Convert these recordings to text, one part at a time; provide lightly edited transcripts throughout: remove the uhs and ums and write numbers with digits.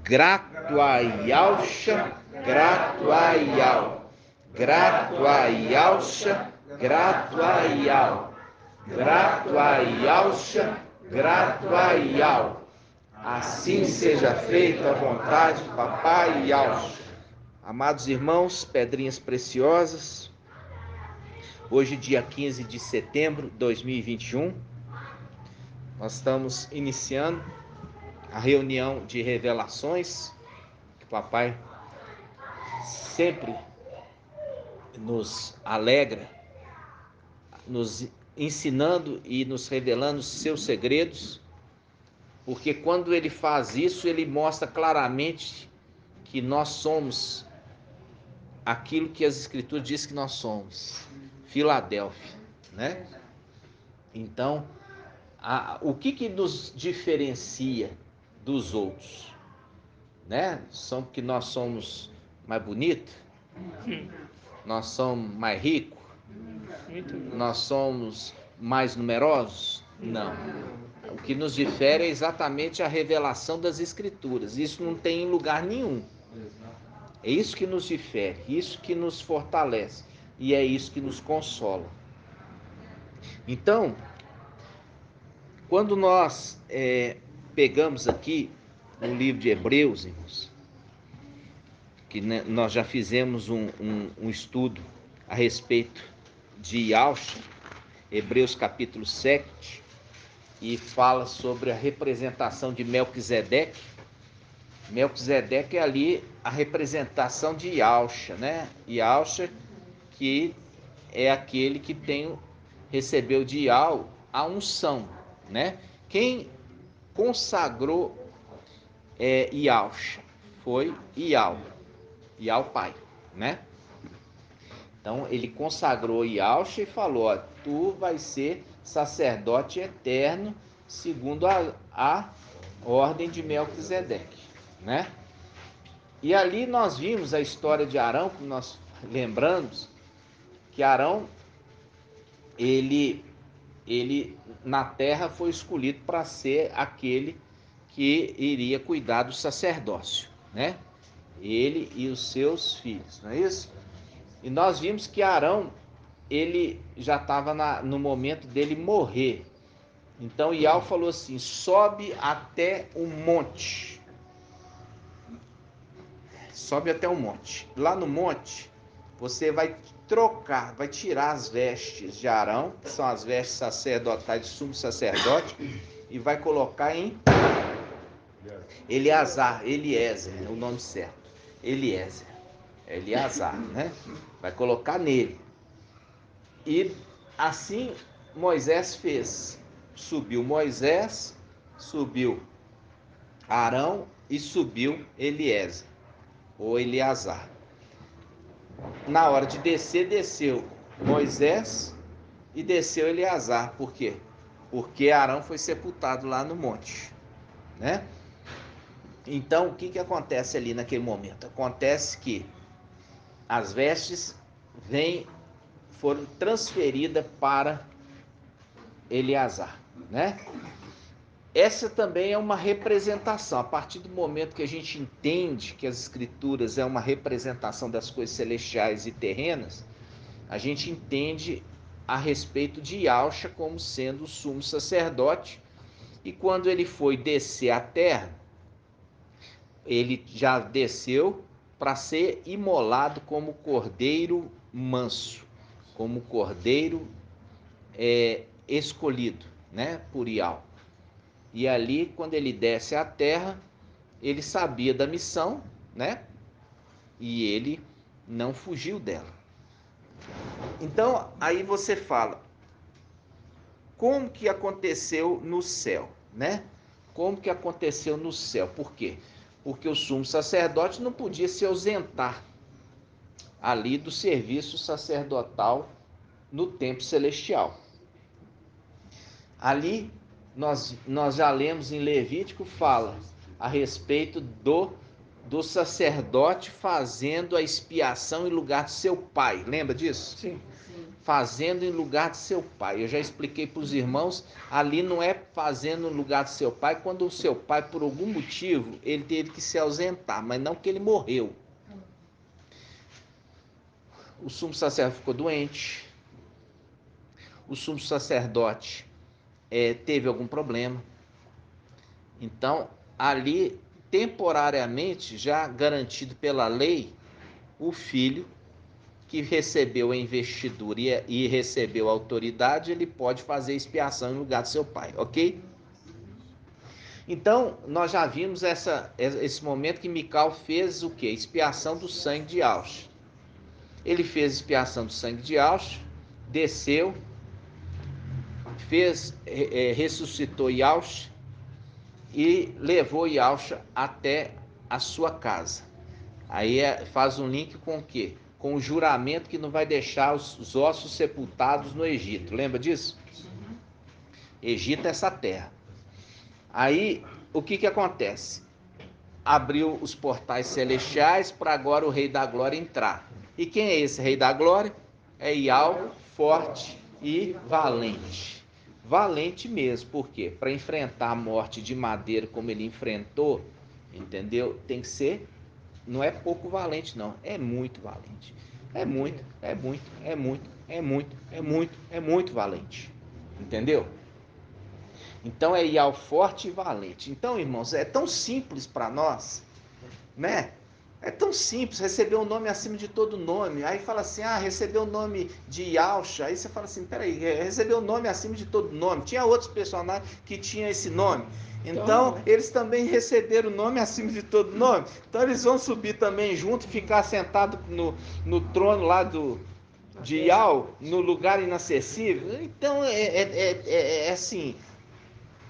Gratuaialcha, gratuaial. Gratuaialcha, gratuaial. Gratuaialcha, gratuaial. Assim seja feita a vontade do Papai Yalcha. Amados irmãos, pedrinhas preciosas, hoje dia 15 de setembro de 2021, nós estamos iniciando a reunião de revelações que o Papai sempre nos alegra, nos ensinando e nos revelando seus segredos, porque quando ele faz isso, ele mostra claramente que nós somos aquilo que as Escrituras dizem que nós somos, Filadélfia, né? Então, o que nos diferencia dos outros, né? Que nós somos mais bonitos, nós somos mais ricos, nós somos mais numerosos? Não. O que nos difere é exatamente a revelação das Escrituras. Isso não tem em lugar nenhum. É isso que nos difere, isso que nos fortalece e é isso que nos consola. Então, quando nós pegamos aqui no livro de Hebreus, irmãos, que nós já fizemos um estudo a respeito de Yalcha, Hebreus capítulo 7, e fala sobre a representação de Melquisedeque. Melquisedeque é ali a representação de Yalcha, né? Yalcha, que é aquele que recebeu de Yal a unção, né? Quem consagrou Yalcha foi Yal pai, né? Então ele consagrou Yalcha e falou: ó, tu vai ser sacerdote eterno segundo a ordem de Melquisedeque, né? E ali nós vimos a história de Arão, que nós lembramos que Arão, ele na terra foi escolhido para ser aquele que iria cuidar do sacerdócio, né? Ele e os seus filhos, não é isso? E nós vimos que Arão, ele já estava no momento dele morrer. Então Ial falou assim: sobe até o monte. Sobe até o monte. Lá no monte, você vai vai tirar as vestes de Arão, que são as vestes sacerdotais de sumo sacerdote, e vai colocar em Eliezer, é o nome certo. Eleazar, né? Vai colocar nele. E assim Moisés fez. Subiu Moisés, subiu Arão e subiu Eliezer, ou Eleazar. Na hora de descer, desceu Moisés e desceu Eleazar. Por quê? Porque Arão foi sepultado lá no monte, né? Então, o que acontece ali naquele momento? Acontece que as vestes foram transferidas para Eleazar, né? Essa também é uma representação. A partir do momento que a gente entende que as Escrituras é uma representação das coisas celestiais e terrenas, a gente entende a respeito de Yalcha como sendo o sumo sacerdote, e quando ele foi descer à terra, ele já desceu para ser imolado como cordeiro manso, como cordeiro escolhido, né, por Ial. E ali, quando ele desce à terra, ele sabia da missão, né, e ele não fugiu dela. Então, aí você fala, como que aconteceu no céu, né? Como que aconteceu no céu? Por quê? Porque o sumo sacerdote não podia se ausentar ali do serviço sacerdotal no templo celestial. Ali, nós já lemos em Levítico, fala a respeito do sacerdote fazendo a expiação em lugar de seu pai. Lembra disso? Sim. fazendo em lugar de seu pai. Eu já expliquei para os irmãos, ali não é fazendo no lugar de seu pai, quando o seu pai, por algum motivo, ele teve que se ausentar, mas não que ele morreu. O sumo sacerdote ficou doente, o sumo sacerdote teve algum problema. Então, ali, temporariamente, já garantido pela lei, o filho que recebeu a investidura e recebeu a autoridade, ele pode fazer expiação em lugar do seu pai, ok? Então, nós já vimos esse momento que Mical fez o quê? Expiação do sangue de Aush. Ele fez expiação do sangue de Aush, desceu, ressuscitou Yaush e levou Yaush até a sua casa. Aí faz um link com o quê? Com o juramento que não vai deixar os ossos sepultados no Egito. Lembra disso? Uhum. Egito é essa terra. Aí, o que acontece? Abriu os portais celestiais para agora o Rei da Glória entrar. E quem é esse Rei da Glória? É Ial, forte e valente. Valente mesmo, por quê? Para enfrentar a morte de madeira como ele enfrentou, entendeu? Tem que ser, não é pouco valente não, é muito valente. É muito, é muito, é muito, é muito, é muito, é muito valente. Entendeu? Então é Ial forte e valente. Então, irmãos, é tão simples para nós, né? É tão simples, receber um nome acima de todo nome. Aí fala assim, recebeu o nome de Yalcha. Aí você fala assim, peraí, recebeu o nome acima de todo nome. Tinha outros personagens que tinham esse nome. Então, eles também receberam o nome acima de todo nome. Então, eles vão subir também junto, ficar sentado no trono lá de Yal, no lugar inacessível. Então, é assim,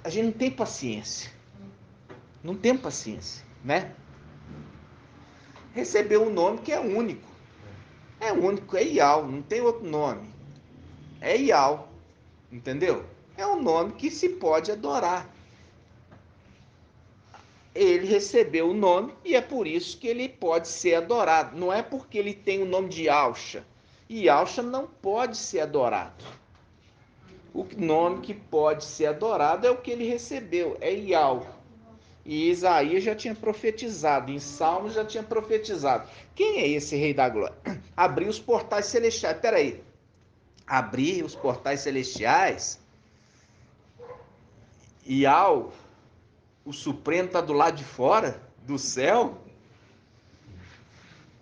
a gente não tem paciência. Não tem paciência, né? Recebeu um nome que é único. É único, é Ial, não tem outro nome. É Ial, entendeu? É um nome que se pode adorar. Ele recebeu o nome e é por isso que ele pode ser adorado. Não é porque ele tem o nome de Yalcha. E Yalcha não pode ser adorado. O nome que pode ser adorado é o que ele recebeu, é Ial. E Isaías já tinha profetizado, em Salmos já tinha profetizado. Quem é esse Rei da Glória? Abriu os portais celestiais. Peraí, abrir os portais celestiais e o Supremo está do lado de fora do céu?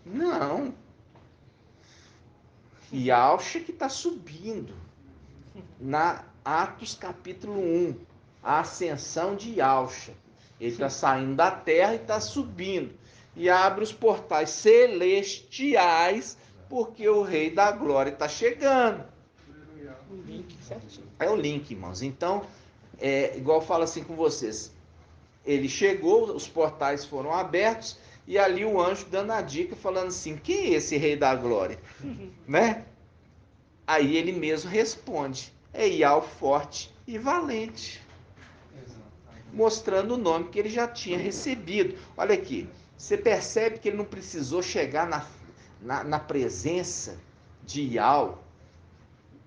Não. Yalcha que está subindo. Na Atos capítulo 1, a ascensão de Yalcha. Ele está saindo da terra e está subindo. E abre os portais celestiais, porque o Rei da Glória está chegando. O link certinho. É o link, irmãos. Então, igual eu falo assim com vocês. Ele chegou, os portais foram abertos, e ali o anjo dando a dica, falando assim, quem é esse Rei da Glória? Né? Aí ele mesmo responde, é Ial forte e valente. Mostrando o nome que ele já tinha recebido. Olha aqui, você percebe que ele não precisou chegar na presença de Ial,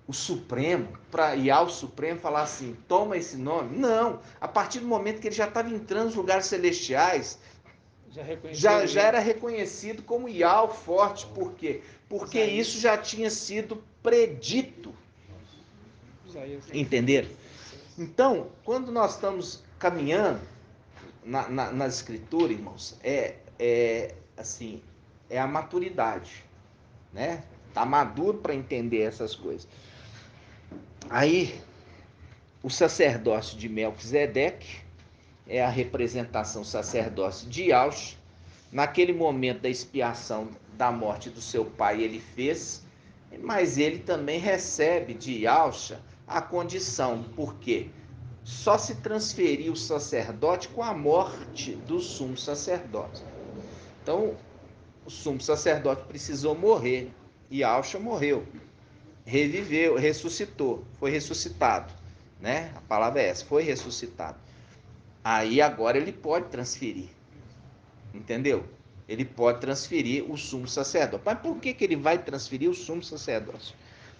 o Supremo, para Ial Supremo falar assim, toma esse nome. Não, a partir do momento que ele já estava entrando nos lugares celestiais, já era reconhecido como Ial forte. Por quê? Porque isso já tinha sido predito. Entenderam? Então, quando nós estamos caminhando nas escrituras, irmãos, assim, é a maturidade, né? Tá maduro para entender essas coisas. Aí, o sacerdócio de Melquisedeque é a representação sacerdócio de Yaush. Naquele momento da expiação da morte do seu pai, ele fez, mas ele também recebe de Yaush a condição, porque só se transferiu o sacerdote com a morte do sumo sacerdote. Então, o sumo sacerdote precisou morrer, e Yaush morreu, reviveu, ressuscitou, foi ressuscitado, né? A palavra é essa, foi ressuscitado. Aí agora ele pode transferir, entendeu? Ele pode transferir o sumo sacerdote. Mas por que ele vai transferir o sumo sacerdote?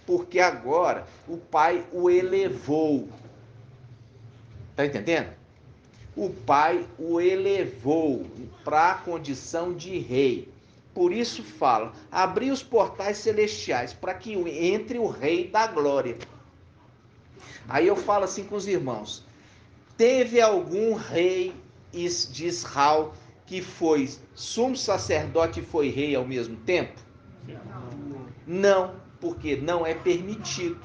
Porque agora o pai o elevou. Está entendendo? O pai o elevou para a condição de rei. Por isso fala, abrir os portais celestiais para que entre o rei da glória. Aí eu falo assim com os irmãos, teve algum rei de Israel que foi sumo sacerdote e foi rei ao mesmo tempo? Não, porque não é permitido.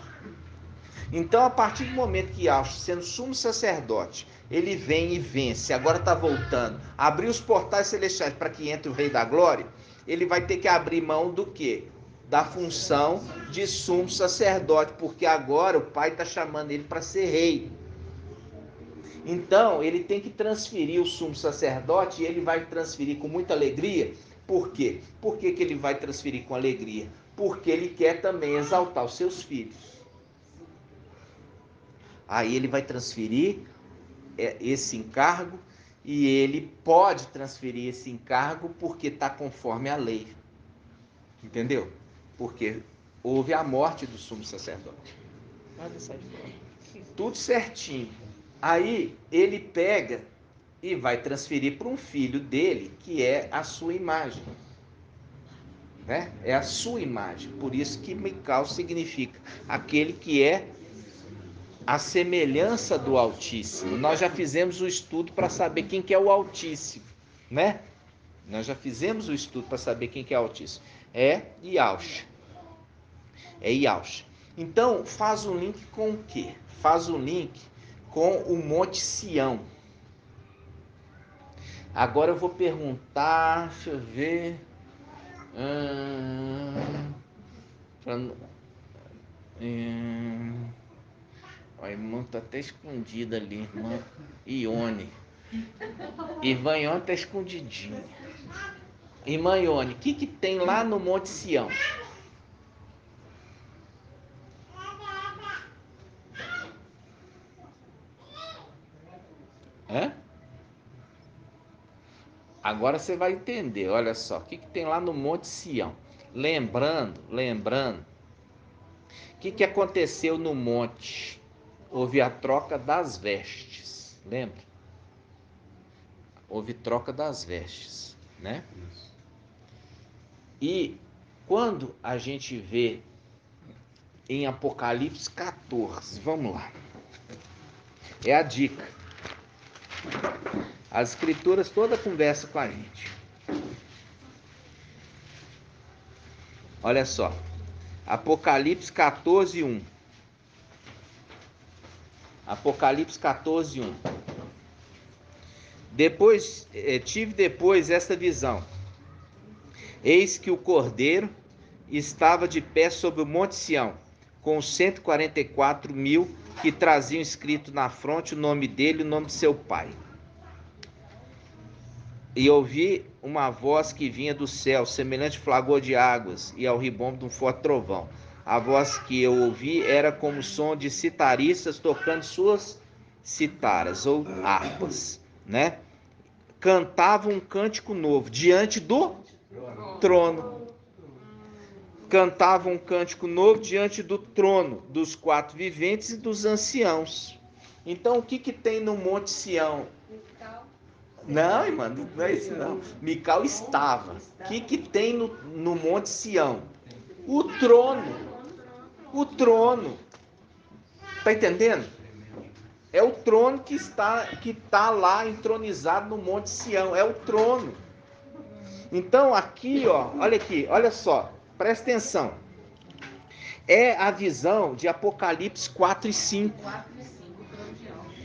Então, a partir do momento que Yahshua, sendo sumo sacerdote, ele vem e vence, agora está voltando, abrir os portais celestiais para que entre o Rei da Glória, ele vai ter que abrir mão do quê? Da função de sumo sacerdote, porque agora o Pai está chamando ele para ser rei. Então, ele tem que transferir o sumo sacerdote, e ele vai transferir com muita alegria. Por quê? Por que ele vai transferir com alegria? Porque ele quer também exaltar os seus filhos. Aí ele vai transferir esse encargo, e ele pode transferir esse encargo porque está conforme a lei. Entendeu? Porque houve a morte do sumo sacerdote. Tudo certinho. Aí ele pega e vai transferir para um filho dele, que é a sua imagem. Né? É a sua imagem. Por isso que Mical significa aquele que é a semelhança do Altíssimo. Nós já fizemos o estudo para saber quem que é o Altíssimo, né? Nós já fizemos o estudo para saber quem que é o Altíssimo. É Yahshua. É Yahshua. Então, faz um link com o quê? Faz um link com o Monte Sião. Agora eu vou perguntar, deixa eu ver. A irmã está até escondida ali, irmã Ione. Irmã Ione está escondidinha. Irmã Ione, o que tem lá no Monte Sião? Hã? Agora você vai entender, olha só, o que tem lá no Monte Sião? Lembrando, o que aconteceu no monte? Houve a troca das vestes, lembra? Houve troca das vestes, né? E quando a gente vê em Apocalipse 14, vamos lá, é a dica. As escrituras toda conversa com a gente. Olha só, Apocalipse 14, 1. Apocalipse 14, 1. Tive depois esta visão. Eis que o Cordeiro estava de pé sobre o Monte Sião, com 144.000 que traziam escrito na fronte o nome dele e o nome de seu pai. E ouvi uma voz que vinha do céu, semelhante ao flagor de águas e ao ribombo de um forte trovão. A voz que eu ouvi era como o som de citaristas tocando suas citaras ou harpas, né? Cantavam um cântico novo diante do trono. Cantavam um cântico novo diante do trono dos quatro viventes e dos anciãos. Então, o que tem no Monte Sião? Não, irmã, não é isso não. Mical estava. O que tem no Monte Sião? O trono. O trono. Tá entendendo? É o trono que está lá entronizado no Monte Sião. É o trono. Então aqui, ó, olha aqui, olha só. Presta atenção. É a visão de Apocalipse 4 e 5.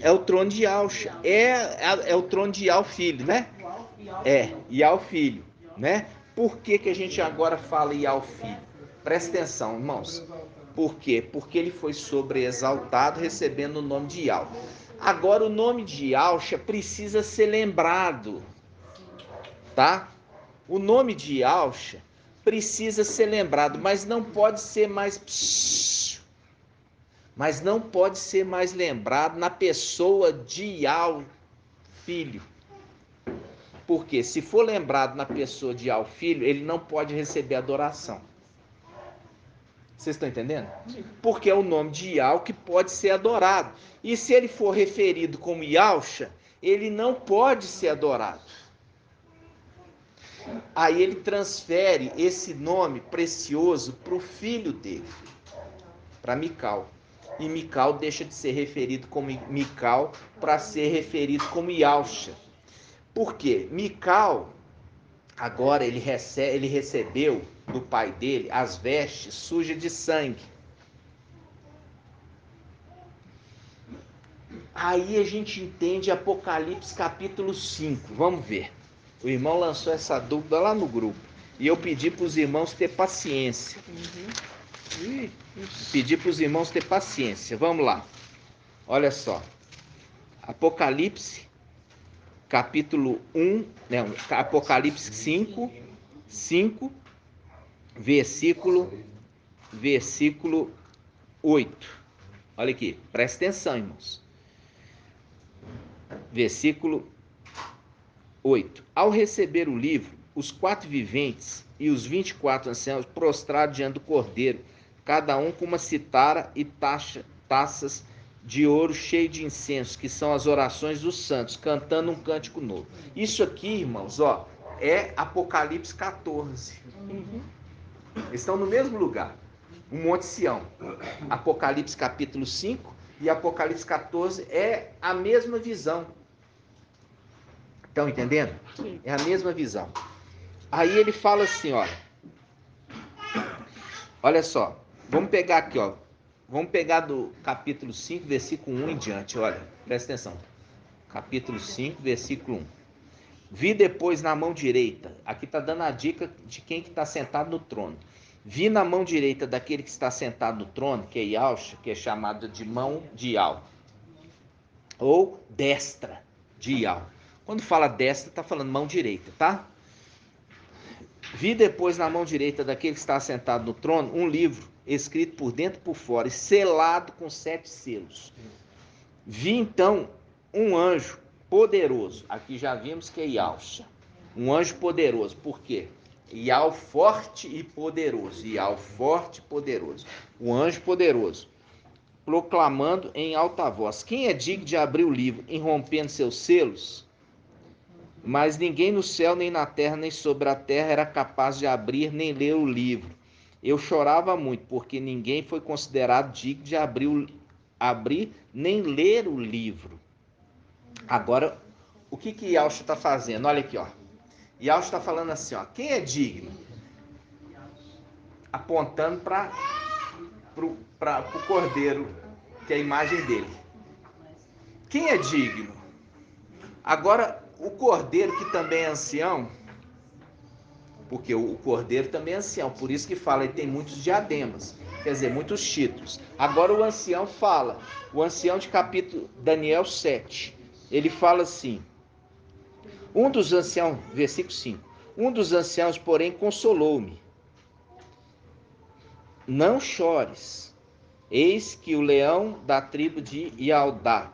É o trono de Yahshua. É o trono de Yahweh filho, né? É, Yahweh filho, né? Por que a gente agora fala Yahweh filho? Presta atenção, irmãos. Por quê? Porque ele foi sobreexaltado recebendo o nome de Yahweh. Agora o nome de Yahshua precisa ser lembrado, tá? O nome de Yahshua precisa ser lembrado, mas não pode ser mais lembrado na pessoa de Yahweh filho. Porque se for lembrado na pessoa de Yahweh filho, ele não pode receber adoração. Vocês estão entendendo? Porque é o nome de Iau que pode ser adorado. E se ele for referido como Iausha, ele não pode ser adorado. Aí ele transfere esse nome precioso para o filho dele, para Mical. E Mical deixa de ser referido como Mical para ser referido como Iausha. Por quê? Mical, agora ele recebeu do pai dele as vestes sujas de sangue. Aí a gente entende Apocalipse capítulo 5. Vamos ver. O irmão lançou essa dúvida lá no grupo. E eu pedi para os irmãos ter paciência. Pedi para os irmãos ter paciência. Vamos lá. Olha só. Apocalipse capítulo 1. Não, Apocalipse 5, versículo 8. Olha aqui. Presta atenção, irmãos. Versículo 8. Ao receber o livro, os 4 viventes e os 24 anciãos prostraram diante do cordeiro, cada um com uma citara e taças de ouro cheio de incenso, que são as orações dos santos, cantando um cântico novo. Isso aqui, irmãos, ó, é Apocalipse 14. Eles estão no mesmo lugar, o Monte Sião. Apocalipse capítulo 5 e Apocalipse 14 é a mesma visão. Estão entendendo? Sim. É a mesma visão. Aí ele fala assim, olha só, vamos pegar aqui, ó. Vamos pegar do capítulo 5, versículo 1 em diante, olha, presta atenção. Capítulo 5, versículo 1. Vi depois na mão direita, aqui está dando a dica de quem que está sentado no trono. Vi na mão direita daquele que está sentado no trono, que é Iausha, que é chamado de mão de Iau, ou destra de Iau. Quando fala destra, está falando mão direita, tá? Vi depois na mão direita daquele que está sentado no trono um livro escrito por dentro e por fora e selado com 7 selos. Vi então um anjo poderoso. Aqui já vimos que é Iausha. Um anjo poderoso. Por quê? Iau forte e poderoso. Iau forte e poderoso. Um anjo poderoso. Proclamando em alta voz: quem é digno de abrir o livro, irrompendo seus selos? Mas ninguém no céu, nem na terra, nem sobre a terra era capaz de abrir nem ler o livro. Eu chorava muito, porque ninguém foi considerado digno de abrir nem ler o livro. Agora, o que Iausha está fazendo? Olha aqui, ó. Iausha está falando assim, ó. Quem é digno? Apontando para o cordeiro, que é a imagem dele. Quem é digno? Agora, o cordeiro que também é ancião, porque o cordeiro também é ancião, por isso que fala, ele tem muitos diademas, quer dizer, muitos títulos. Agora o ancião fala, o ancião de capítulo Daniel 7, ele fala assim, um dos anciãos, versículo 5, um dos anciãos, porém, consolou-me. Não chores, eis que o leão da tribo de Ialdá,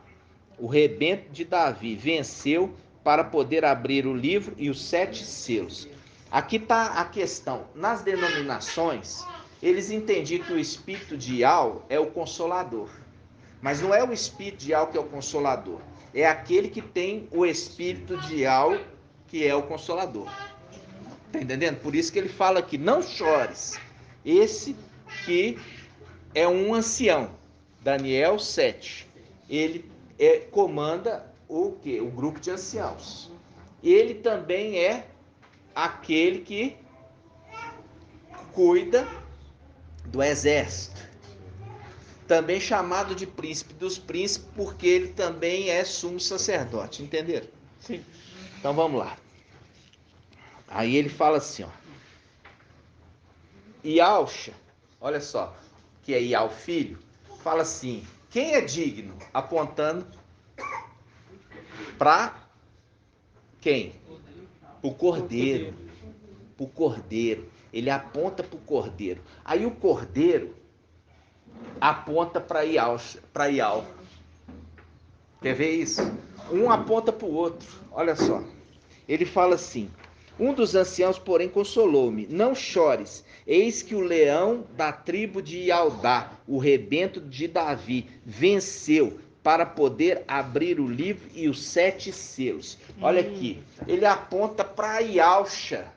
o rebento de Davi, venceu para poder abrir o livro e os 7 selos. Aqui está a questão. Nas denominações, eles entendiam que o espírito de Iau é o consolador. Mas não é o espírito de Iau que é o consolador. É aquele que tem o espírito de Iau que é o consolador. Está entendendo? Por isso que ele fala aqui, não chores. Esse que é um ancião. Daniel 7. Ele comanda o quê? O grupo de anciãos. Ele também é aquele que cuida do exército. Também chamado de príncipe dos príncipes, porque ele também é sumo sacerdote. Entenderam? Sim. Então vamos lá. Aí ele fala assim, ó. Iausha, olha só, que é Iau filho, fala assim, quem é digno? Apontando para quem? Para o cordeiro. Para o cordeiro. Ele aponta para o cordeiro. Aí o cordeiro aponta para Iau. Quer ver isso? Um aponta para o outro. Olha só. Ele fala assim, Um dos anciãos, porém, consolou-me: não chores, eis que o leão da tribo de Ialdá, o rebento de Davi, venceu para poder abrir o livro e os 7 selos. Olha aqui, ele aponta para Ialcha.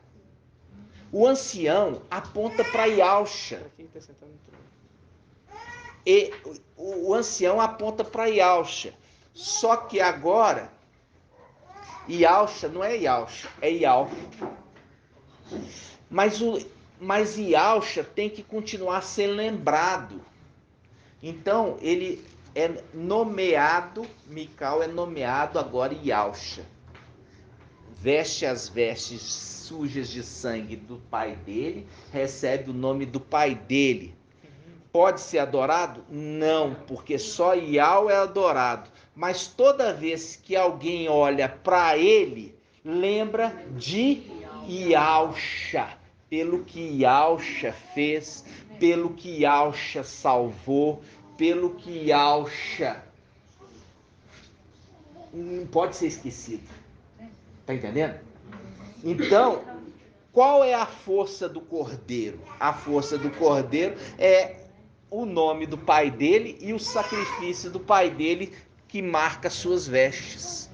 O ancião aponta para Ialcha. E o ancião aponta para Ialcha. Só que agora, Ialcha não é Ialcha, é Ial. Mas Ialcha tem que continuar a ser lembrado. Então, ele é nomeado, Mical é nomeado agora Ialcha. Veste as vestes sujas de sangue do pai dele, recebe o nome do pai dele. Pode ser adorado? Não, porque só Ial é adorado. Mas toda vez que alguém olha para ele, lembra de Ialcha, pelo que Ialcha fez, pelo que Ialcha salvou, pelo que Ialcha não pode ser esquecido. Tá entendendo? Então, qual é a força do cordeiro? A força do cordeiro é o nome do pai dele e o sacrifício do pai dele que marca suas vestes.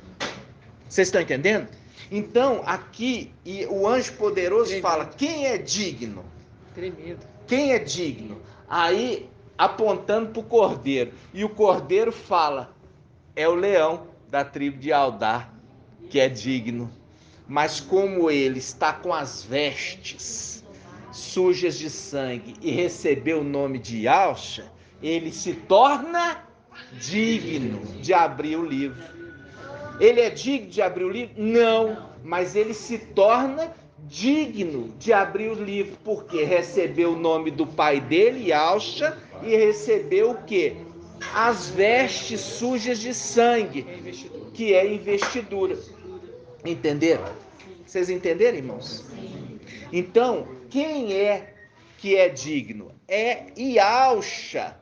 Vocês estão entendendo? Então, aqui, o anjo poderoso Tremendo. Fala, quem é digno? Tremendo. Quem é digno? Aí, apontando para o cordeiro. E o cordeiro fala, é o leão da tribo de Aldá, que é digno. Mas como ele está com as vestes sujas de sangue e recebeu o nome de Ialcha, ele se torna digno de abrir o livro. Ele é digno de abrir o livro? Não, mas ele se torna digno de abrir o livro, porque recebeu o nome do pai dele, Ialcha, e recebeu o quê? As vestes sujas de sangue, que é investidura. Entenderam? Vocês entenderam, irmãos? Então, quem é que é digno? É Ialcha.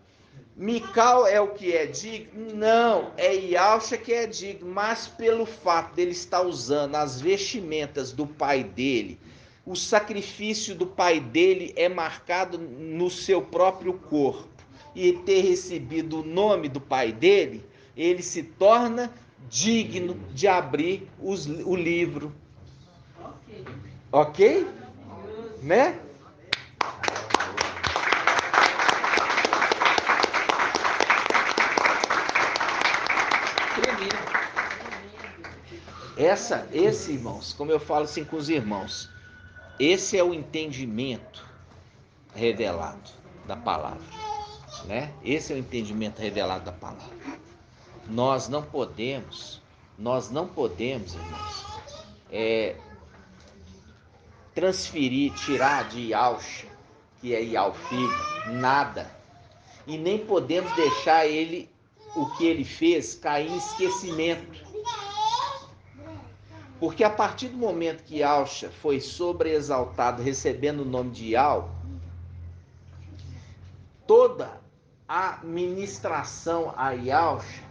Mical é o que é digno? Não, é Ialcha que é digno, mas pelo fato dele estar usando as vestimentas do pai dele, o sacrifício do pai dele é marcado no seu próprio corpo, e ter recebido o nome do pai dele, ele se torna digno de abrir o livro. Ok? Né? Esse, irmãos, como eu falo assim com os irmãos, esse é o entendimento revelado da palavra, né? Esse é o entendimento revelado da palavra. Nós não podemos, irmãos, transferir, tirar de Ialcha, que é Ial filho, nada. E nem podemos deixar ele, o que ele fez, cair em esquecimento. Porque a partir do momento que Ialcha foi sobreexaltado, recebendo o nome de Ial, toda a ministração a Ialcha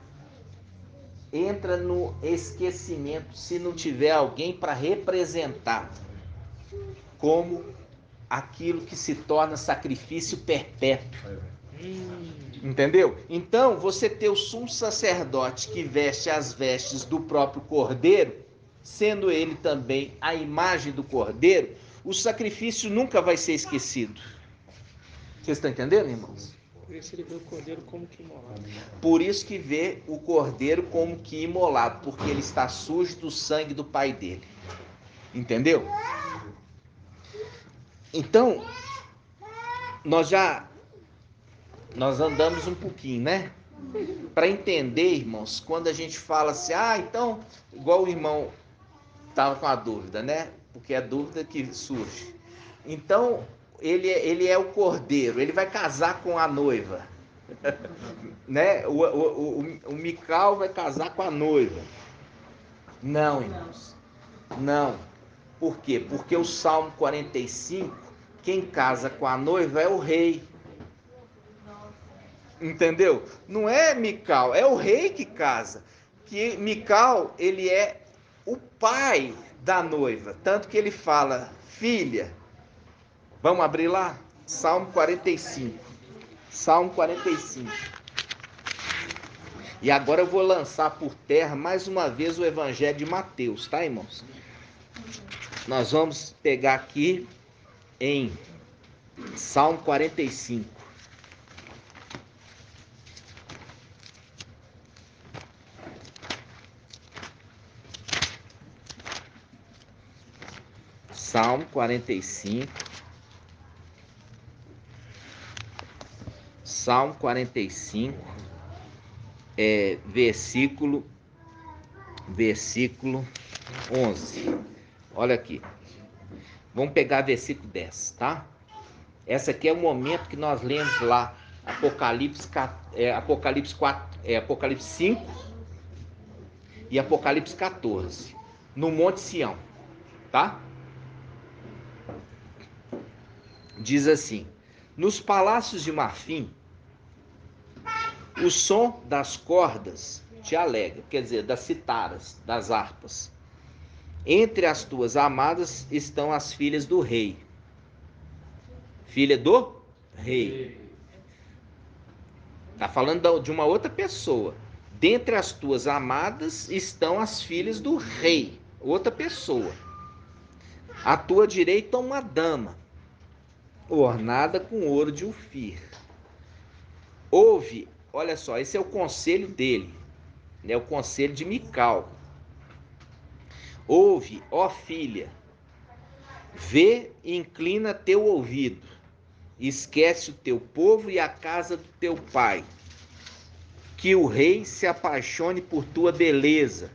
entra no esquecimento se não tiver alguém para representar como aquilo que se torna sacrifício perpétuo. Entendeu? Então, você ter o sumo sacerdote que veste as vestes do próprio cordeiro, sendo ele também a imagem do cordeiro, o sacrifício nunca vai ser esquecido. Vocês estão entendendo, irmãos? Por isso ele vê o cordeiro como que imolado. Por isso que vê o cordeiro como que imolado, porque ele está sujo do sangue do pai dele. Entendeu? Então, nós andamos um pouquinho, né? Para entender, irmãos, quando a gente fala assim, então, igual o irmão estava com a dúvida, né? Porque é a dúvida que surge. Então, ele é o cordeiro, ele vai casar com a noiva. Né? O Mical vai casar com a noiva. Não, irmãos. Não. Por quê? Porque o Salmo 45, quem casa com a noiva é o rei. Entendeu? Não é Mical, é o rei que casa. Que Mical, ele é o pai da noiva. Tanto que ele fala, filha, vamos abrir lá? Salmo 45. Salmo 45. E agora eu vou lançar por terra mais uma vez o Evangelho de Mateus, tá, irmãos? Nós vamos pegar aqui em Salmo 45. Salmo 45. Salmo 45, versículo 11. Olha aqui. Vamos pegar versículo 10, tá? Essa aqui é o momento que nós lemos lá, Apocalipse 4, Apocalipse 5 e Apocalipse 14, no Monte Sião, tá? Diz assim: nos palácios de marfim, o som das cordas te alegra, quer dizer, das citaras, das harpas. Entre as tuas amadas estão as filhas do rei. Filha do rei. Está falando de uma outra pessoa. Dentre as tuas amadas estão as filhas do rei. Outra pessoa. À tua direita uma dama, ornada com ouro de Ofir. Ouve, olha só, esse é o conselho dele, né? O conselho de Mical. Ouve, ó filha, vê e inclina teu ouvido, esquece o teu povo e a casa do teu pai, que o rei se apaixone por tua beleza,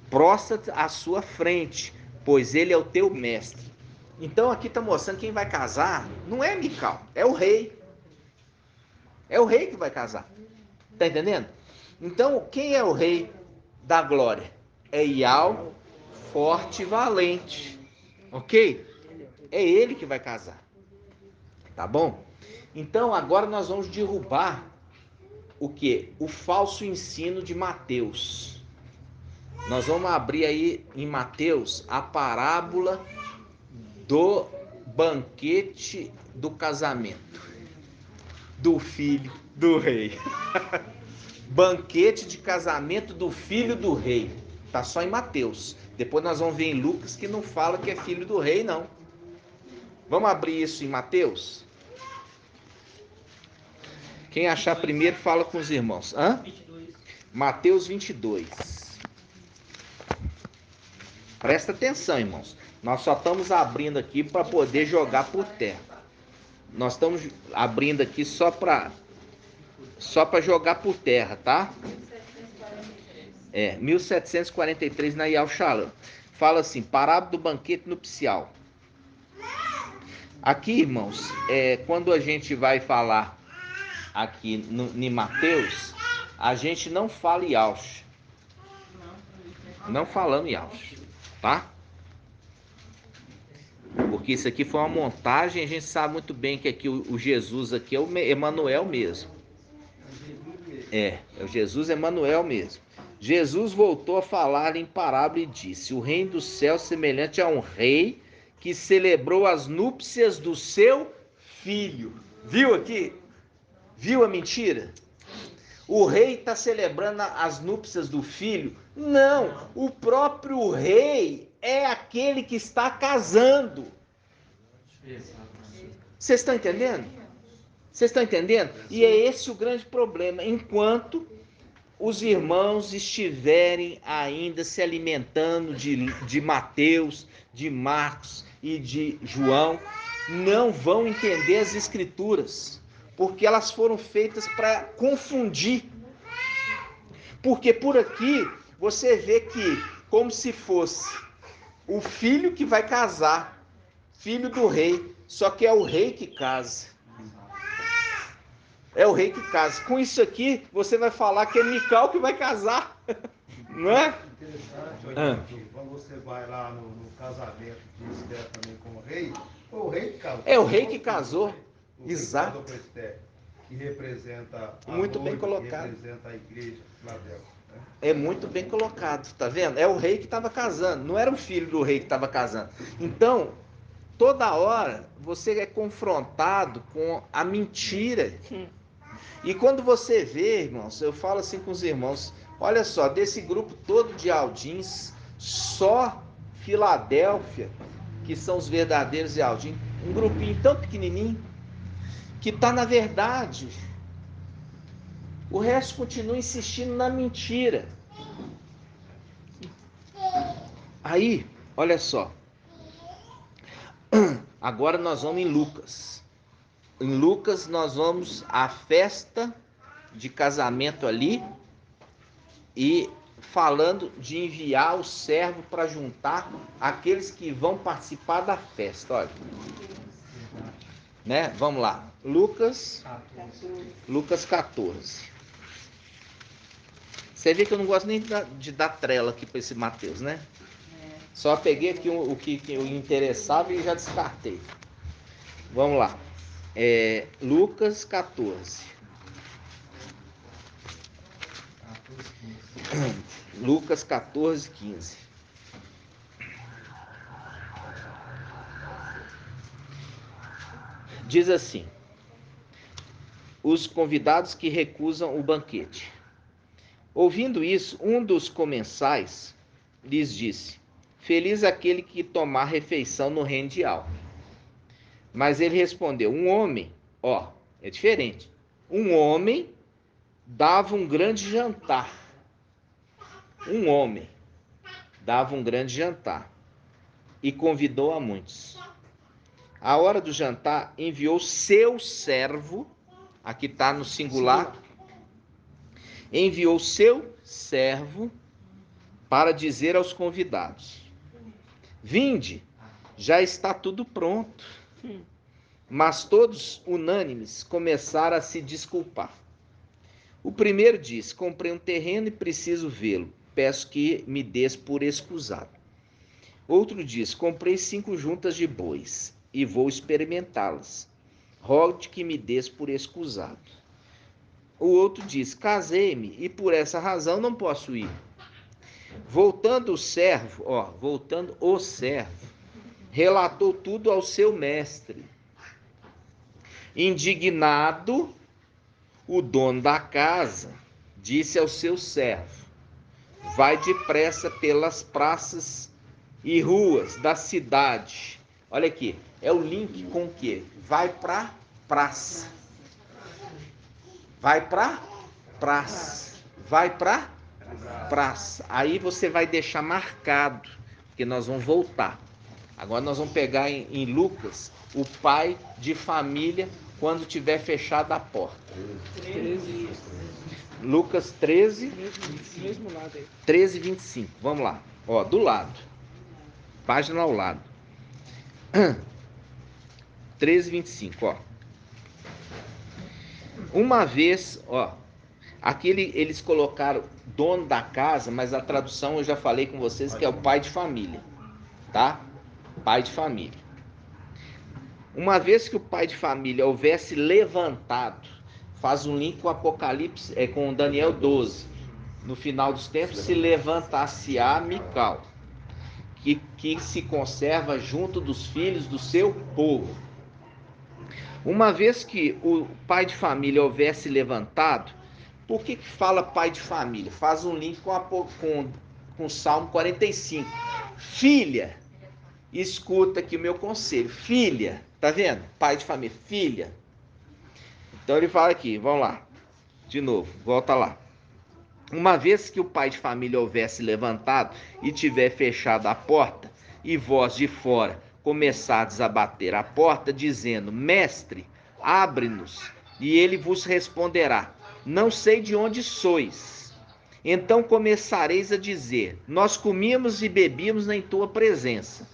prostra-te à sua frente, pois ele é o teu mestre. Então aqui está mostrando quem vai casar não é Mical, é o rei. É o rei que vai casar. Tá entendendo? Então, quem é o rei da glória? É Ial, forte e valente. Ok? É ele que vai casar. Tá bom? Então, agora nós vamos derrubar o quê? O falso ensino de Mateus. Nós vamos abrir aí em Mateus a parábola do banquete do casamento do filho do rei. Banquete de casamento do filho do rei. Tá só em Mateus. Depois nós vamos ver em Lucas que não fala que é filho do rei, não. Vamos abrir isso em Mateus? Quem achar primeiro fala com os irmãos. Hã? 22. Mateus 22. Presta atenção, irmãos. Nós só estamos abrindo aqui para poder jogar por terra. Nós estamos abrindo aqui só para jogar por terra, tá? 1743 na Yal Shalom. Fala assim, parábola do banquete nupcial. Aqui, irmãos, quando a gente vai falar aqui em Mateus, a gente não fala Yaush. Não falamos Yaush, tá? Porque isso aqui foi uma montagem, a gente sabe muito bem que aqui o Jesus aqui é o Emanuel mesmo. É o Jesus Emanuel mesmo. Jesus voltou a falar em parábola e disse: o reino do céu é semelhante a um rei que celebrou as núpcias do seu filho. Viu aqui? Viu a mentira? O rei está celebrando as núpcias do filho? Não, o próprio rei é aquele que está casando. Vocês estão entendendo? Vocês estão entendendo? E é esse o grande problema. Enquanto os irmãos estiverem ainda se alimentando de Mateus, de Marcos e de João, não vão entender as escrituras, porque elas foram feitas para confundir. Porque por aqui você vê que como se fosse o filho que vai casar, filho do rei, só que é o rei que casa. É o rei que casa. Com isso aqui, você vai falar que é Mical que vai casar. Não é? Interessante, quando você vai lá no casamento de Esther também com o rei, foi o rei que casou. É o rei que casou. Exato. Casou com Esther, que representa a Muito bem noiva, colocado. que representa a igreja de Filadélfia. É muito bem colocado, tá vendo? É o rei que estava casando, não era o filho do rei que estava casando. Então, toda hora você é confrontado com a mentira. E quando você vê, irmãos, eu falo assim com os irmãos, olha só, desse grupo todo de Aldins, só Filadélfia, que são os verdadeiros de Aldins, um grupinho tão pequenininho, que está na verdade. O resto continua insistindo na mentira. Aí, olha só. Agora nós vamos em Lucas. Em Lucas nós vamos à festa de casamento ali e falando de enviar o servo para juntar aqueles que vão participar da festa. Olha, né? Vamos lá. Lucas 14. Você vê que eu não gosto nem de dar trela aqui para esse Mateus, né? Só peguei aqui o que eu interessava e já descartei. Vamos lá. Lucas 14. Lucas 14, 15. Diz assim: os convidados que recusam o banquete. Ouvindo isso, um dos comensais lhes disse: feliz aquele que tomar refeição no reino de alto. Mas ele respondeu: um homem, é diferente. Um homem dava um grande jantar. Um homem dava um grande jantar e convidou a muitos. À hora do jantar, enviou seu servo, aqui está no singular, enviou seu servo para dizer aos convidados: vinde, já está tudo pronto. Mas todos, unânimes, começaram a se desculpar. O primeiro disse: comprei um terreno e preciso vê-lo. Peço que me des por escusado. Outro diz: comprei 5 juntas de bois e vou experimentá-las. Rogo-te que me des por escusado. O outro diz: casei-me e por essa razão não posso ir. Voltando o servo, relatou tudo ao seu mestre. Indignado, o dono da casa disse ao seu servo: vai depressa pelas praças e ruas da cidade. Olha aqui, é o link com o quê? Vai para praça. Vai para praça. Vai para praça. Aí você vai deixar marcado, porque nós vamos voltar. Agora nós vamos pegar em Lucas o pai de família quando tiver fechada a porta. 13. Lucas 13, Mesmo lado aí. 13, 25. Vamos lá. Do lado. Página ao lado. 13, 25, Uma vez, aqui eles colocaram dono da casa, mas a tradução eu já falei com vocês que é o pai de família, tá? Pai de família. Uma vez que o pai de família houvesse levantado, faz um link com o Apocalipse, com Daniel 12. No final dos tempos se levantar-se-á Mical, que se conserva junto dos filhos do seu povo. Uma vez que o pai de família houvesse levantado, por que fala pai de família? Faz um link com o Salmo 45. Filha, escuta aqui o meu conselho. Filha, tá vendo? Pai de família, filha. Então ele fala aqui, vamos lá. De novo, volta lá. Uma vez que o pai de família houvesse levantado e tiver fechado a porta, e vós de fora começardes a bater a porta, dizendo: mestre, abre-nos, e ele vos responderá: não sei de onde sois. Então começareis a dizer: nós comíamos e bebíamos em tua presença,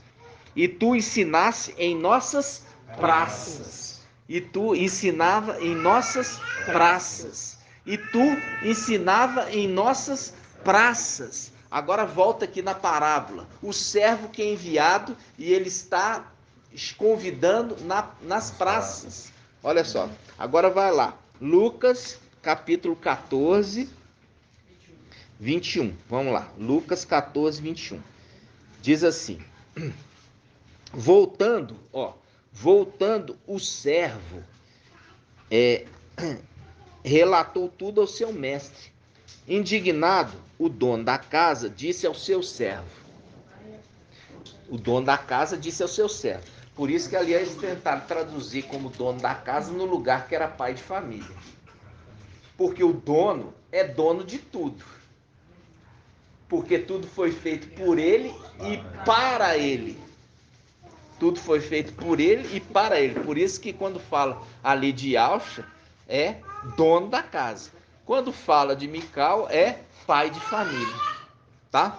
e tu ensinaste em nossas praças. E tu ensinava em nossas praças. E tu ensinava em nossas praças. Agora volta aqui na parábola. O servo que é enviado e ele está convidando nas praças. Olha só. Agora vai lá. Lucas, capítulo 14, 21. Vamos lá. Lucas 14, 21. Diz assim: voltando o servo relatou tudo ao seu mestre. Indignado, o dono da casa disse ao seu servo. O dono da casa disse ao seu servo. Por isso que ali eles tentaram traduzir como dono da casa no lugar que era pai de família. Porque o dono é dono de tudo. Porque tudo foi feito por ele e para ele. Tudo foi feito por ele e para ele. Por isso que quando fala ali de Alcha, é dono da casa. Quando fala de Mical, é pai de família. Tá?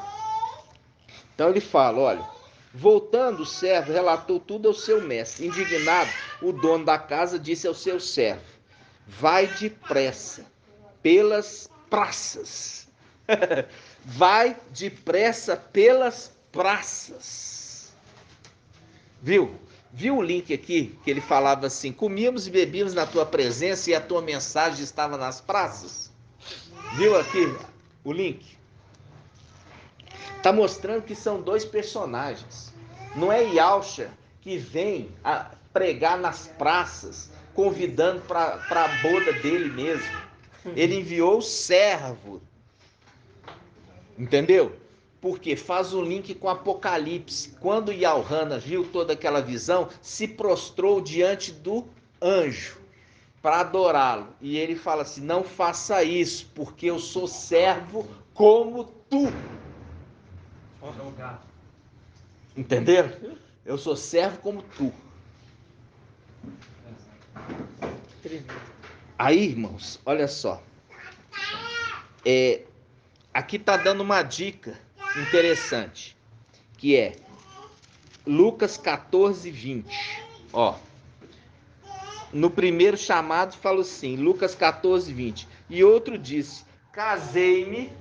Então ele fala, olha, voltando o servo, relatou tudo ao seu mestre. Indignado, o dono da casa disse ao seu servo: vai depressa pelas praças. Vai depressa pelas praças. Viu? Viu o link aqui que ele falava assim: comíamos e bebíamos na tua presença e a tua mensagem estava nas praças? Viu aqui o link? Está mostrando que são dois personagens. Não é Yalcha que vem a pregar nas praças, convidando para a boda dele mesmo. Ele enviou o servo. Entendeu? Porque faz um link com Apocalipse. Quando Yalhana viu toda aquela visão, se prostrou diante do anjo para adorá-lo. E ele fala assim: não faça isso, porque eu sou servo como tu. Entenderam? Eu sou servo como tu. Aí, irmãos, olha só. Aqui está dando uma dica interessante, que é Lucas 14, 20. Ó, no primeiro chamado fala assim, Lucas 14, 20. E outro disse: casei-me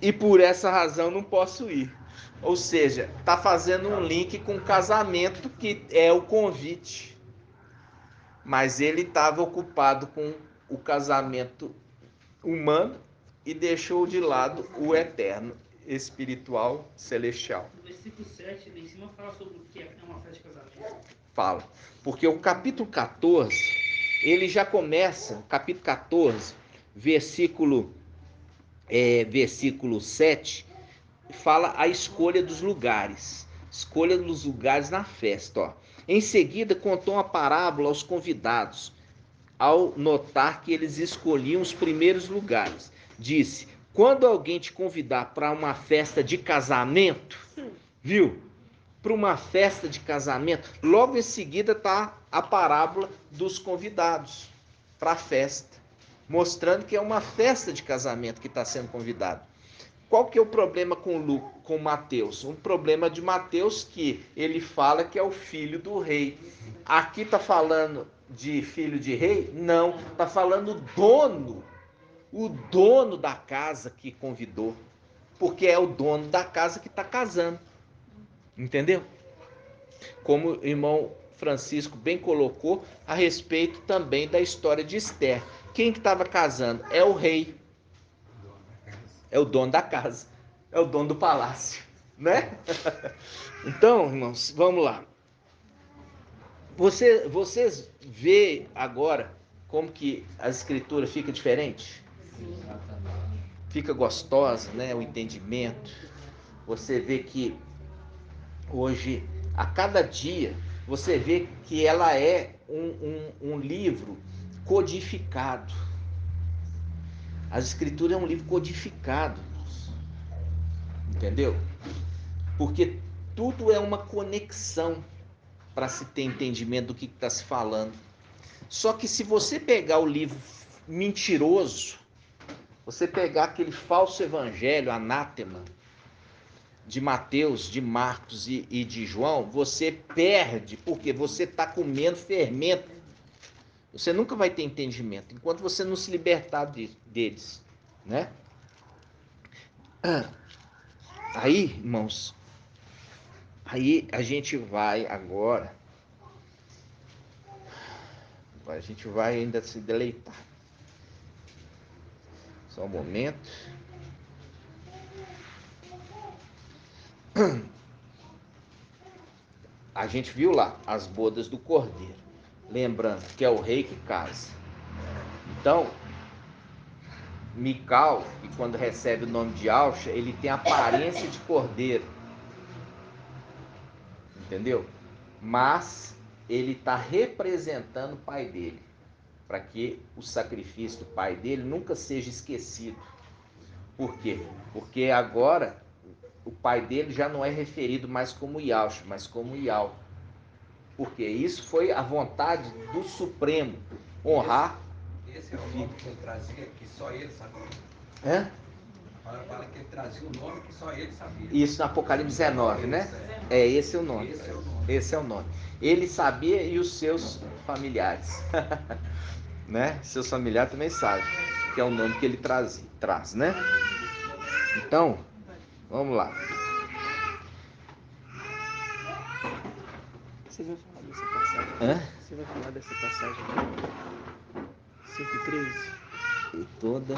e por essa razão não posso ir. Ou seja, está fazendo um link com o casamento, que é o convite. Mas ele estava ocupado com o casamento humano e deixou de lado o eterno, espiritual, celestial. No versículo 7, lá em cima, fala sobre o que é uma festa de casamento. Fala. Porque o capítulo 14, ele já começa, capítulo 14, versículo 7, fala a escolha dos lugares. Escolha dos lugares na festa. Ó. Em seguida, contou uma parábola aos convidados, ao notar que eles escolhiam os primeiros lugares. Disse: quando alguém te convidar para uma festa de casamento, viu? Para uma festa de casamento, logo em seguida está a parábola dos convidados para a festa, mostrando que é uma festa de casamento que está sendo convidado. Qual que é o problema com Mateus? Um problema de Mateus que ele fala que é o filho do rei. Aqui está falando de filho de rei? Não, está falando o dono da casa que convidou, porque é o dono da casa que está casando. Entendeu? Como o irmão Francisco bem colocou, a respeito também da história de Esther. Quem que estava casando? É o rei. É o dono da casa. É o dono do palácio. Né? Então, irmãos, vamos lá. Vocês vê agora como que a escritura fica diferente? Fica gostosa, né? O entendimento. Você vê que hoje, a cada dia, você vê que ela é um livro codificado. A escritura é um livro codificado, entendeu? Porque tudo é uma conexão para se ter entendimento do que está se falando. Só que se você pegar o livro mentiroso, você pegar aquele falso evangelho, anátema, de Mateus, de Marcos e de João, você perde, porque você está comendo fermento. Você nunca vai ter entendimento, enquanto você não se libertar deles, né? Aí, irmãos, aí a gente vai agora, a gente vai ainda se deleitar. Só um momento. A gente viu lá as bodas do cordeiro. Lembrando que é o rei que casa. Então, Mical, que quando recebe o nome de Ausha, ele tem a aparência de cordeiro. Entendeu? Mas ele está representando o pai dele, para que o sacrifício do pai dele nunca seja esquecido. Por quê? Porque agora o pai dele já não é referido mais como Yausha, mas como Ial. Porque isso foi a vontade do Supremo, honrar. Esse é o nome que ele trazia, que só ele sabia. Hã? Fala que ele trazia um nome que só ele sabia. Isso no Apocalipse 19, né? Esse é o nome. Esse é o nome. Ele sabia e os seus familiares. Né? Seus familiares também sabem, que é o nome que ele traz, né? Então, vamos lá. Você vai falar dessa passagem? Hã? Você vai falar dessa passagem? 5:13? E toda...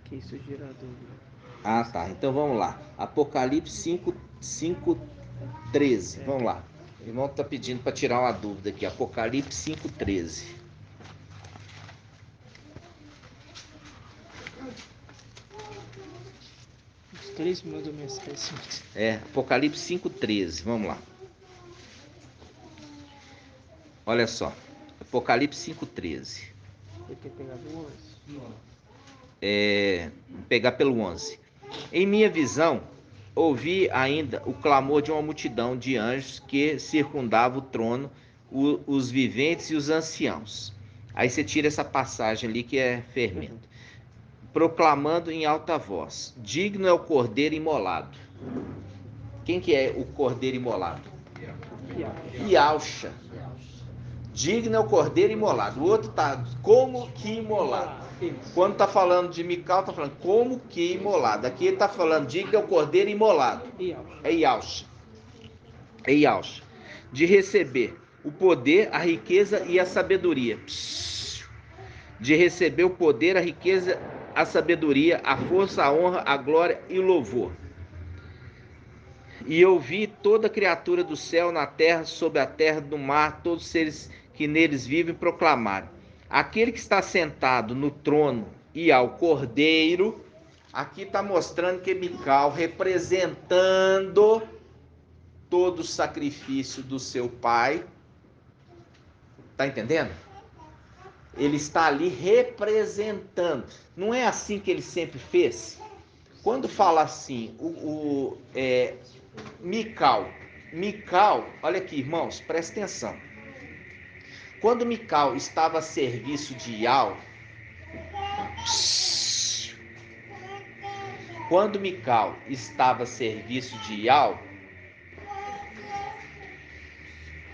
Que isso gera dúvida. Ah, tá. Então vamos lá. Apocalipse 5:13. Vamos lá. O irmão está pedindo para tirar uma dúvida aqui. Apocalipse 5:13. Os três mandam mensagem. Apocalipse 5:13. Vamos lá. Olha só. Apocalipse 5:13. Você quer pegar do 11? Vou pegar pelo 11. Em minha visão, ouvi ainda o clamor de uma multidão de anjos que circundava o trono, os viventes e os anciãos. Aí você tira essa passagem ali que é fermento. Proclamando em alta voz: digno é o cordeiro imolado. Quem que é o cordeiro imolado? Yausha. Digno é o cordeiro imolado. O outro tá como que imolado. Quando tá falando de Mical, tá falando como que imolado. Aqui ele tá falando digno é o cordeiro imolado. É Yausha. É Yausha. De receber o poder, a riqueza e a sabedoria. De receber o poder, a riqueza, a sabedoria, a força, a honra, a glória e o louvor. E eu vi toda criatura do céu, na terra, sob a terra, no mar, todos os seres que neles vivem, proclamarem: aquele que está sentado no trono e ao cordeiro. Aqui está mostrando que Mical, representando todo o sacrifício do seu pai, tá entendendo? Ele está ali representando. Não é assim que ele sempre fez? Quando fala assim, Mical, olha aqui, irmãos, presta atenção. Quando Mical estava a serviço de Ial,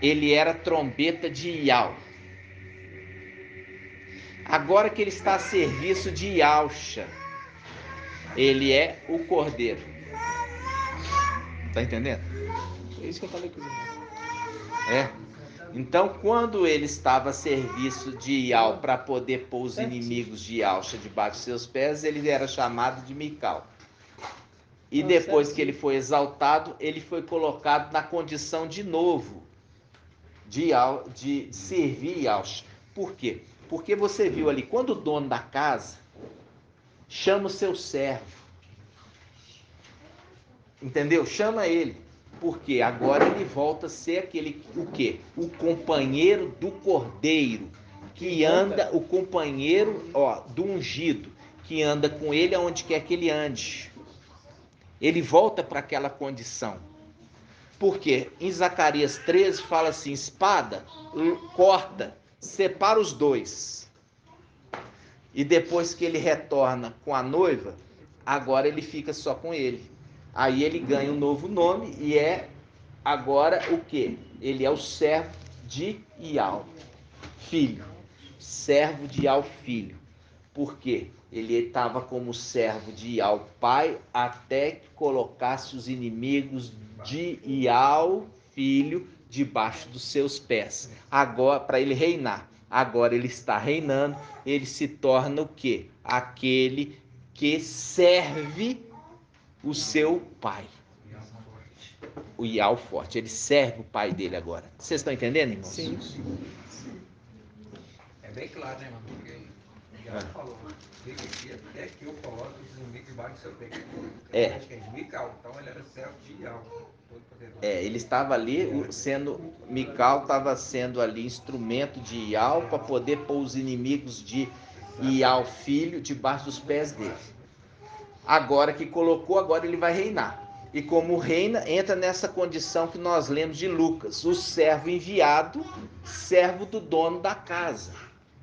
ele era trombeta de Ial. Agora que ele está a serviço de Yausha, ele é o cordeiro. Tá entendendo? É isso que eu falei com os irmãos. Então, quando ele estava a serviço de Ial para poder pôr os inimigos de Yausha debaixo de seus pés, ele era chamado de Mical. E depois que ele foi exaltado, ele foi colocado na condição de novo de servir Yausha. Por quê? Porque você viu ali, quando o dono da casa chama o seu servo, entendeu? Chama ele, porque agora ele volta a ser aquele, o quê? O companheiro do cordeiro, que anda, o companheiro, do ungido, que anda com ele aonde quer que ele ande. Ele volta para aquela condição. Porque em Zacarias 13 fala assim: espada, corta, separa os dois. E depois que ele retorna com a noiva, agora ele fica só com ele. Aí ele ganha um novo nome e é agora o quê? Ele é o servo de Ial, filho. Servo de Ial, filho. Por quê? Ele estava como servo de Ial, pai, até que colocasse os inimigos de Ial, filho, debaixo dos seus pés. Agora, para ele reinar. Agora ele está reinando, ele se torna o quê? Aquele que serve o seu pai. o Ial forte, ele serve o pai dele agora. Vocês estão entendendo, irmãos? Sim. É bem claro, né, mano? Porque ele já falou, fica aqui até que eu coloco os inimigos debaixo do seu pé. É. Acho que é de Mical, então ele era servo de Ial, todo poderoso. Ele estava ali Mical estava sendo ali instrumento de Ial para poder pôr os inimigos de Ial filho debaixo dos pés dele. Agora que colocou, agora ele vai reinar. E como reina, entra nessa condição que nós lemos de Lucas, o servo enviado, servo do dono da casa.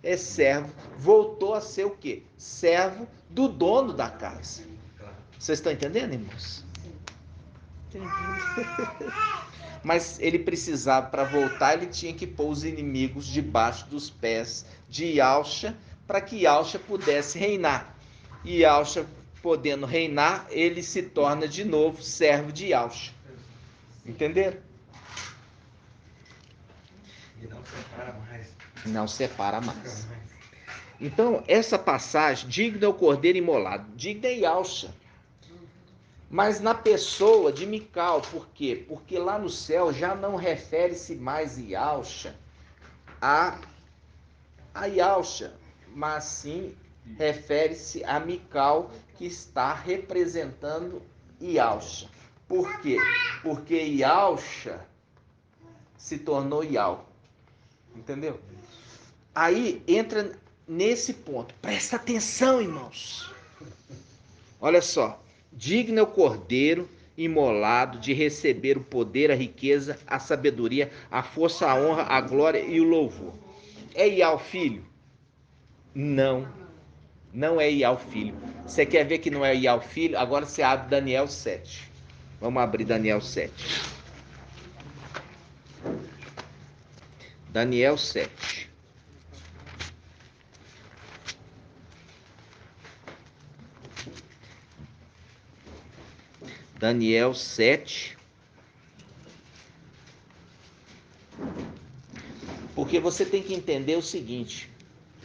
É servo, voltou a ser o quê? Servo do dono da casa. Vocês estão entendendo, irmãos? Entendi. Mas ele precisava, para voltar, ele tinha que pôr os inimigos debaixo dos pés de Ialcha, para que Ialcha pudesse reinar. E Ialcha podendo reinar, ele se torna de novo servo de Ialcha. Entenderam? E não separa mais. Não separa mais. Então, essa passagem, digno é o cordeiro imolado, digno é Ialcha. Mas na pessoa de Mical, por quê? Porque lá no céu já não refere-se mais Ialcha a Ialcha, mas sim refere-se a Mical, que está representando Ialcha. Por quê? Porque Ialcha se tornou Ial. Entendeu? Aí entra nesse ponto. Presta atenção, irmãos. Olha só. Digno é o cordeiro imolado de receber o poder, a riqueza, a sabedoria, a força, a honra, a glória e o louvor. É Ial filho? Não. Não é Ial filho. Você quer ver que não é Ial filho? Agora você abre Daniel 7. Vamos abrir Daniel 7. Daniel 7. Daniel 7. Porque você tem que entender o seguinte.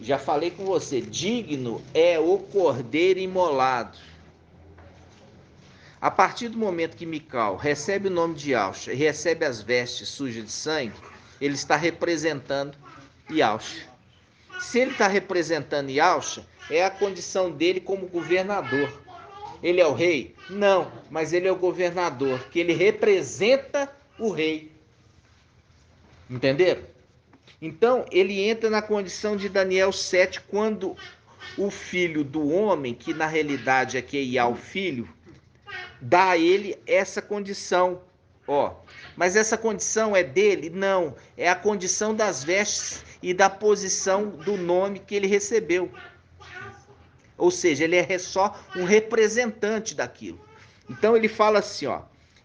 Já falei com você. Digno é o cordeiro imolado. A partir do momento que Mical recebe o nome de Ialcha e recebe as vestes sujas de sangue, ele está representando Ialcha. Se ele está representando Ialcha, é a condição dele como governador. Ele é o rei? Não, mas ele é o governador, que ele representa o rei. Entenderam? Então, ele entra na condição de Daniel 7, quando o filho do homem, que na realidade aqui é Ial filho, dá a ele essa condição. Mas essa condição é dele? Não, é a condição das vestes e da posição do nome que ele recebeu. Ou seja, ele é só um representante daquilo. Então ele fala assim,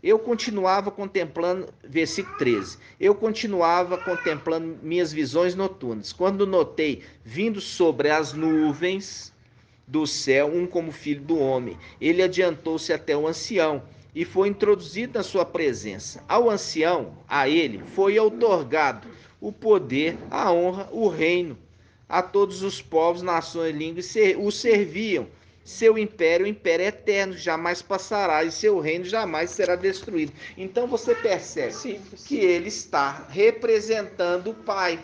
eu continuava contemplando, versículo 13, eu continuava contemplando minhas visões noturnas, quando notei, vindo sobre as nuvens do céu, um como filho do homem. Ele adiantou-se até o ancião e foi introduzido na sua presença. Ao ancião, a ele, foi outorgado o poder, a honra, o reino. A todos os povos, nações, línguas o serviam. Seu império, o império eterno, jamais passará, e seu reino jamais será destruído. Então você percebe que ele está representando o Pai.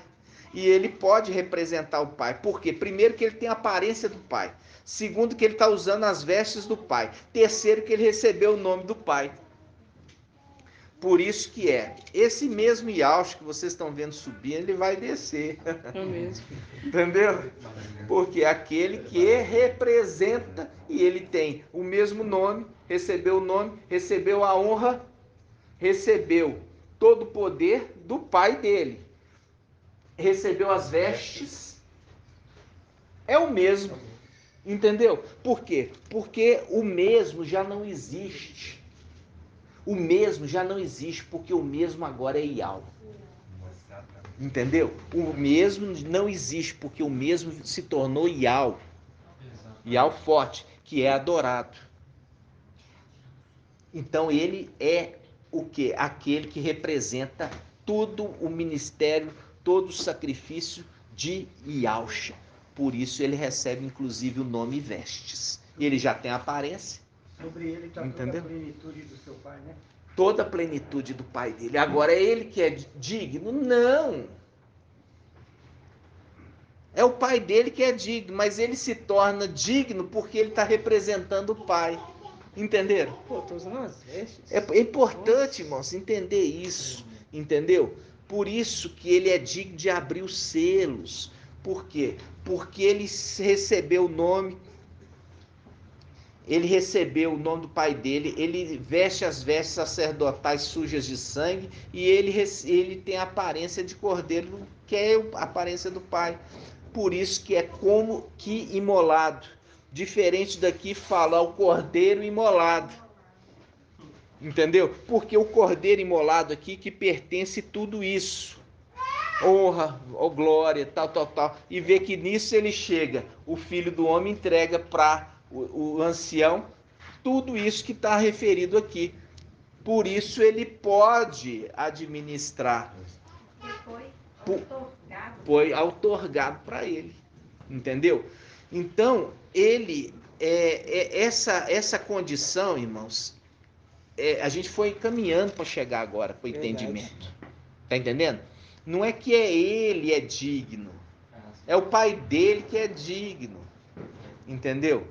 E ele pode representar o Pai. Por quê? Primeiro, que ele tem a aparência do Pai. Segundo, que ele está usando as vestes do Pai. Terceiro, que ele recebeu o nome do Pai. Por isso que esse mesmo Ialcha que vocês estão vendo subir, ele vai descer. É mesmo. Entendeu? Porque aquele que representa, e ele tem o mesmo nome, recebeu o nome, recebeu a honra, recebeu todo o poder do Pai dele. Recebeu as vestes, é o mesmo. Entendeu? Por quê? Porque o mesmo já não existe. O mesmo já não existe, porque o mesmo agora é Ial. Entendeu? O mesmo não existe, porque o mesmo se tornou Ial. Ial forte, que é adorado. Então ele é o quê? Aquele que representa todo o ministério, todo o sacrifício de Ialcha. Por isso ele recebe inclusive o nome vestes. Ele já tem aparência. Sobre ele está toda a plenitude do seu Pai, né? toda a plenitude do Pai dele. Agora é ele que é digno? Não. É o Pai dele que é digno, mas ele se torna digno porque ele está representando o Pai. Entenderam? Pô, tô usando as vestes. É importante, irmãos, entender isso. Entendeu? Por isso que ele é digno de abrir os selos. Por quê? Porque ele recebeu o nome. Ele recebeu o nome do Pai dele, ele veste as vestes sacerdotais sujas de sangue e ele tem a aparência de cordeiro, que é a aparência do Pai. Por isso que é como que imolado. Diferente daqui fala o cordeiro imolado. Entendeu? Porque o cordeiro imolado aqui que pertence tudo isso. Honra, ou glória, tal. E vê que nisso ele chega. O filho do homem entrega para o ancião tudo isso que está referido aqui. Por isso ele pode administrar. Foi outorgado para ele. Entendeu? Então, ele essa condição, irmãos, a gente foi caminhando para chegar agora para o entendimento. Tá entendendo? Não é que ele é digno. É o Pai dele que é digno. Entendeu?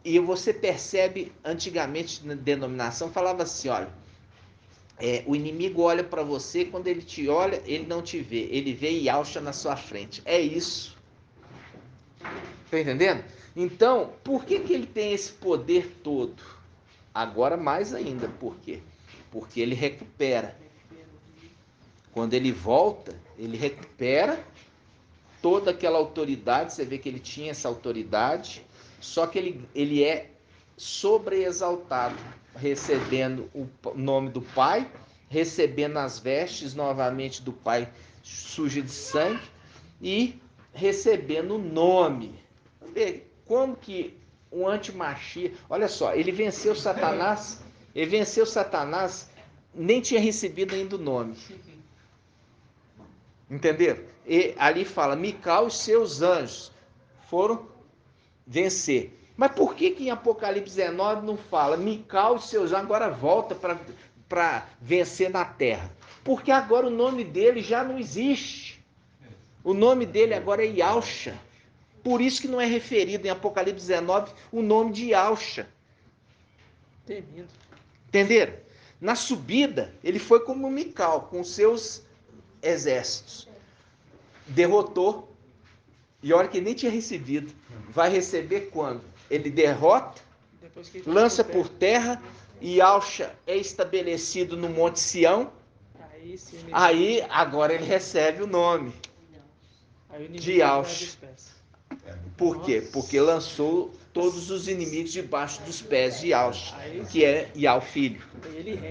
E você percebe, antigamente na denominação, falava assim, olha, o inimigo olha para você, quando ele te olha, ele não te vê. Ele vê Yahshua na sua frente. É isso. Tá entendendo? Então, por que ele tem esse poder todo? Agora mais ainda, por quê? Porque ele recupera. Quando ele volta, ele recupera toda aquela autoridade. Você vê que ele tinha essa autoridade, só que ele é sobreexaltado, recebendo o nome do Pai, recebendo as vestes novamente do Pai suja de sangue e recebendo o nome. Como que o antimachia, olha só, ele venceu Satanás, nem tinha recebido ainda o nome. Entenderam? E ali fala, Micael e seus anjos foram vencer. Mas por que em Apocalipse 19 não fala Micael e seus anjos agora volta para vencer na terra? Porque agora o nome dele já não existe. O nome dele agora é Yahshua. Por isso que não é referido em Apocalipse 19 o nome de Yahshua. Entenderam? Na subida, ele foi como Micael, com seus exércitos. Derrotou. E olha que nem tinha recebido. Vai receber quando? Ele derrota, lança por terra, e Yahshua é estabelecido no Monte Sião. Aí, agora ele recebe o nome de Yahshua. Por quê? Porque lançou todos os inimigos debaixo dos pés de Yahshua, que é Yah, filho.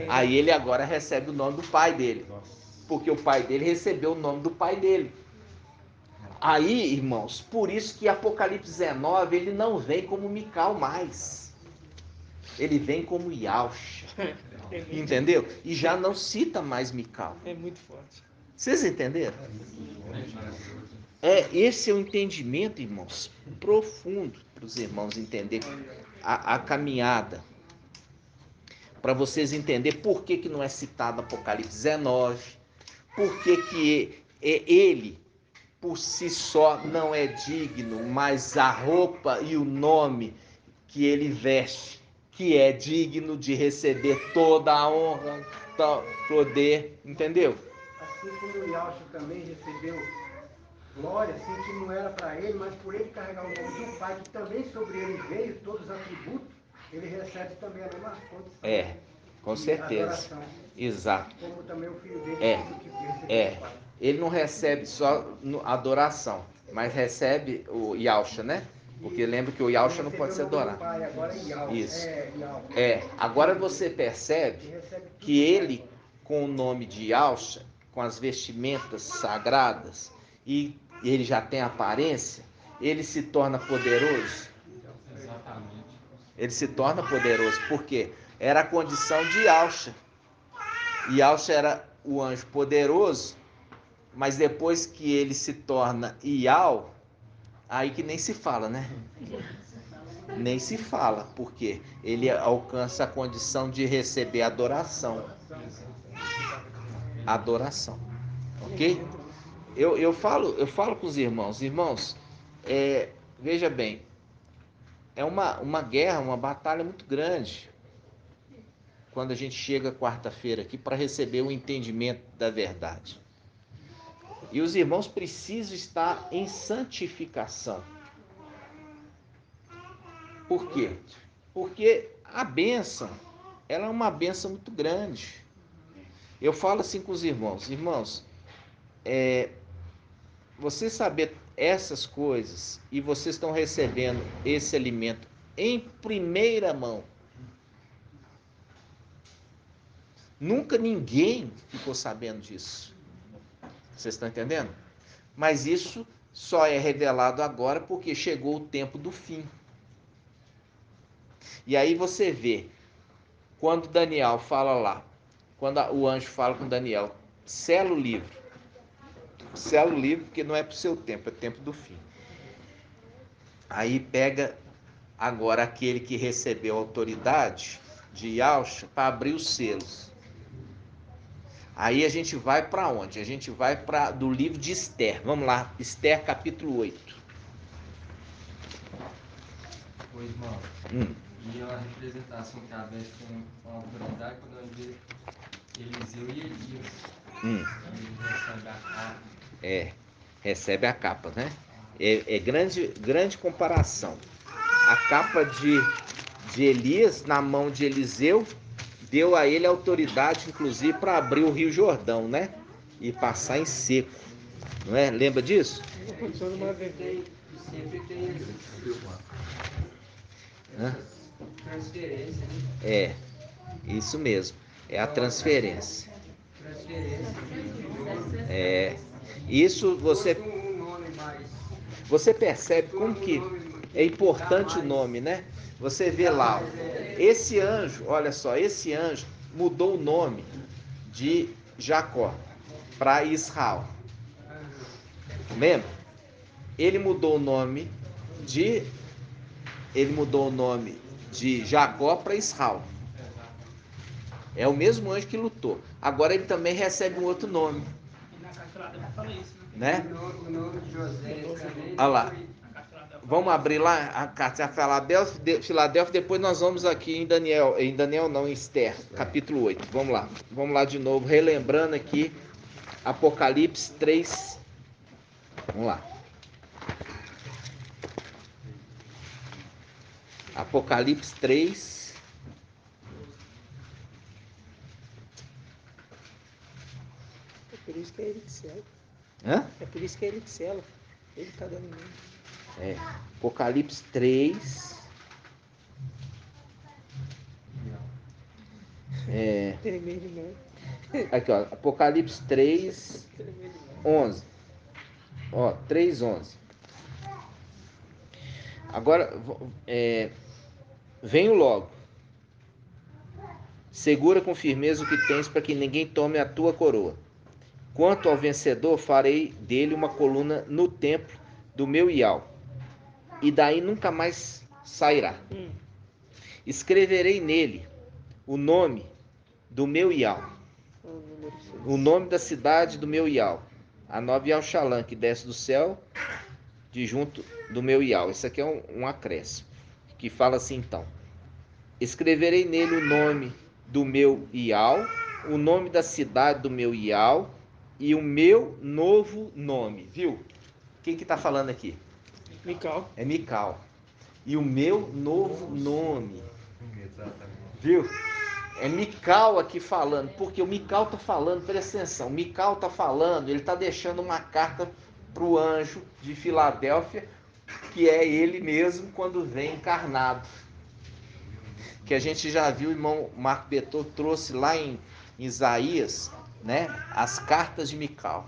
Aí ele agora recebe o nome do pai dele. Porque o pai dele recebeu o nome do pai dele. Aí, irmãos, por isso que Apocalipse 19, ele não vem como Micael mais. Ele vem como Yahshua. Entendeu? E já não cita mais Micael. É muito forte. Vocês entenderam? Esse é o entendimento, irmãos, profundo para os irmãos entenderem a caminhada. Para vocês entenderem por que não é citado Apocalipse 19, por que ele por si só não é digno, mas a roupa e o nome que ele veste, que é digno de receber toda a honra, poder, entendeu? Assim como o Yahshua também recebeu glória, assim que não era para ele, mas por ele carregar o nome do Pai, que também sobre ele veio todos os atributos, ele recebe também a mesma condição. Com certeza. Adoração. Exato. Como também o filho dele recebeu o Pai. Ele não recebe só adoração, mas recebe o Yahshua, né? Porque lembra que o Yahshua não pode ser adorado. Pai, agora é Yahweh. Isso. Agora você percebe que ele, com o nome de Yahshua, com as vestimentas sagradas, e ele já tem aparência, ele se torna poderoso. Exatamente. Ele se torna poderoso, porque era a condição de Yahshua. Yahshua era o anjo poderoso, mas depois que ele se torna Ial, aí que nem se fala, né? nem se fala, porque ele alcança a condição de receber adoração. Adoração, ok? Eu falo com os irmãos, veja bem, é uma guerra, uma batalha muito grande quando a gente chega quarta-feira aqui para receber o entendimento da verdade. E os irmãos precisam estar em santificação. Por quê? Porque a bênção, ela é uma bênção muito grande. Eu falo assim com os irmãos, você saber essas coisas e vocês estão recebendo esse alimento em primeira mão. Nunca ninguém ficou sabendo disso. Vocês estão entendendo? Mas isso só é revelado agora porque chegou o tempo do fim. E aí você vê, quando Daniel fala lá, quando o anjo fala com Daniel, sela o livro. Sela o livro porque não é para o seu tempo, é tempo do fim. Aí pega agora aquele que recebeu a autoridade de Yahshua para abrir os selos. Aí a gente vai para onde? A gente vai para do livro de Esther. Vamos lá, Esther capítulo 8. Ô, irmão, e a representação que a Beth tem com a autoridade quando nós vemos Eliseu e Elias. Ele recebe a capa. Recebe a capa, né? Grande comparação. A capa de Elias na mão de Eliseu deu a ele autoridade, inclusive, para abrir o Rio Jordão, né? E passar em seco. Não é? Lembra disso? Sempre tem essa transferência, né? Isso mesmo. É a transferência. Isso você percebe como que é importante o nome, né? Você vê lá, esse anjo, olha só, esse anjo mudou o nome de Jacó para Israel. Lembra? Ele mudou o nome de Jacó para Israel. É o mesmo anjo que lutou. Agora ele também recebe um outro nome. E na carta lá fala isso, Né? O nome de José também. Olha lá. Vamos abrir lá a carta de Filadélfia, depois nós vamos aqui em Daniel não, em Esther, capítulo 8. Vamos lá de novo, relembrando aqui Apocalipse 3. Vamos lá. Apocalipse 3. É por isso que é ele que sela. Hã? É por isso que é ele que sela. Ele está dando mesmo. Apocalipse 3. Tremendo demais. Aqui, ó, Apocalipse 3, 11. Ó, 3:11. Agora, venho logo. Segura com firmeza o que tens, para que ninguém tome a tua coroa. Quanto ao vencedor, farei dele uma coluna no templo do meu Ial, e daí nunca mais sairá. Escreverei nele o nome do meu Ial, o nome da cidade do meu Ial, a nova Yalxalã, que desce do céu, de junto do meu Ial. Isso aqui é um acréscimo, que fala assim então: escreverei nele o nome do meu Ial, o nome da cidade do meu Ial, e o meu novo nome. Viu? Quem que está falando aqui? Mical. É Mical. E o meu novo nome. Exatamente. Viu? É Mical aqui falando, porque o Mical está falando, presta atenção, o Mical está falando, ele está deixando uma carta para o anjo de Filadélfia, que é ele mesmo quando vem encarnado. Que a gente já viu, o irmão Marco Betor trouxe lá em Isaías, né, as cartas de Mical.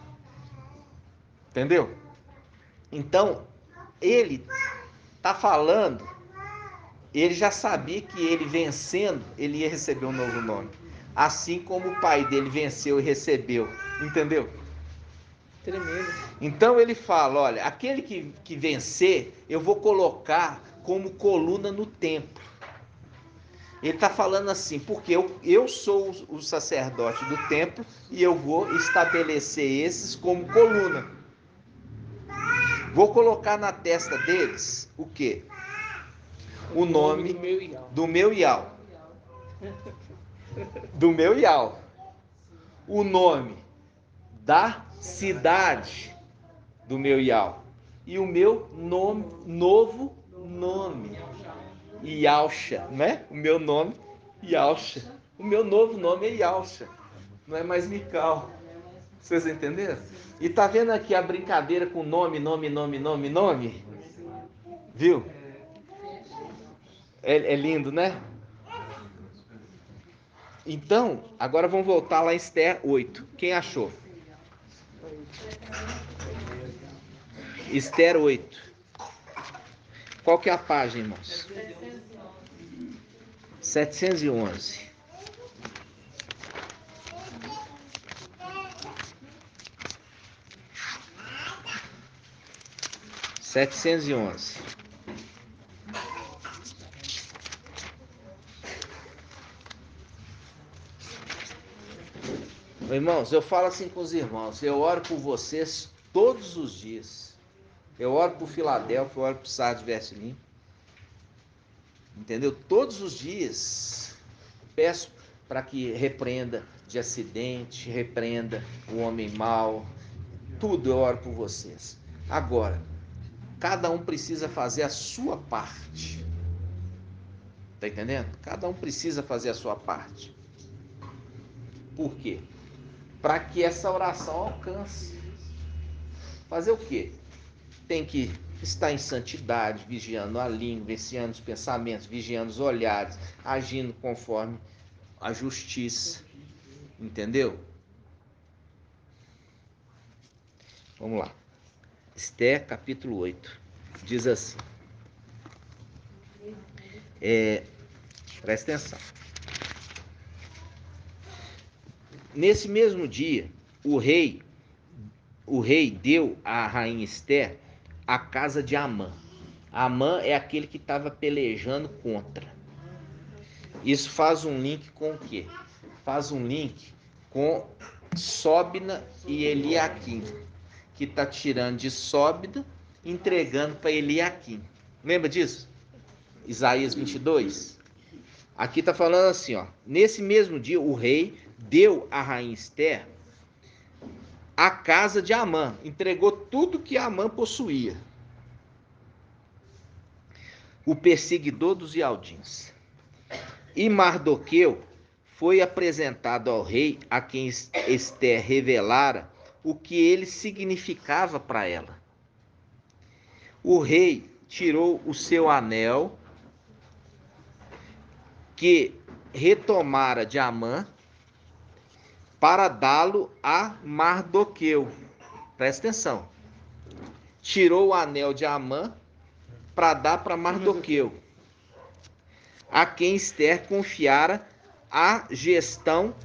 Entendeu? Então, ele está falando, ele já sabia que ele vencendo, ele ia receber um novo nome. Assim como o pai dele venceu e recebeu. Entendeu? Tremendo. Então ele fala, olha, aquele que vencer, eu vou colocar como coluna no templo. Ele está falando assim, porque eu sou o sacerdote do templo e eu vou estabelecer esses como coluna. Vou colocar na testa deles o quê? O nome do meu Iau. Do meu Iau. O nome da cidade do meu Iau. E o meu novo nome. Yausha, né? O meu nome, Yausha. O meu novo nome é Yausha. Não é mais Mical. Vocês entenderam? E tá vendo aqui a brincadeira com nome? Viu? É lindo, né? Então, agora vamos voltar lá em Esther 8. Quem achou? Esther 8. Qual que é a página, irmãos? 711. 711. Irmãos, eu falo assim com os irmãos, eu oro por vocês todos os dias. Eu oro por Filadélfia, eu oro por Sardes Vertilim. Entendeu? Todos os dias peço para que repreenda de acidente, repreenda o homem mau. Tudo eu oro por vocês. Agora, cada um precisa fazer a sua parte. Tá entendendo? Cada um precisa fazer a sua parte. Por quê? Para que essa oração alcance. Fazer o quê? Tem que estar em santidade, vigiando a língua, vigiando os pensamentos, vigiando os olhares, agindo conforme a justiça. Entendeu? Vamos lá. Esther, capítulo 8. Diz assim. Presta atenção. Nesse mesmo dia, o rei deu à rainha Esther a casa de Amã. Amã é aquele que estava pelejando contra. Isso faz um link com o quê? Faz um link com Sóbina e Eliaquim, que está tirando de Sóbina, entregando para Eliaquim. Lembra disso? Isaías 22. Aqui está falando assim, ó. Nesse mesmo dia, o rei deu à rainha Esther a casa de Amã, entregou tudo que Amã possuía. O perseguidor dos Ialdins. E Mardoqueu foi apresentado ao rei, a quem Esther revelara o que ele significava para ela. O rei tirou o seu anel, que retomara de Amã, para dá-lo a Mardoqueu. Presta atenção. Tirou o anel de Amã para dar para Mardoqueu, a quem Esther confiara a gestão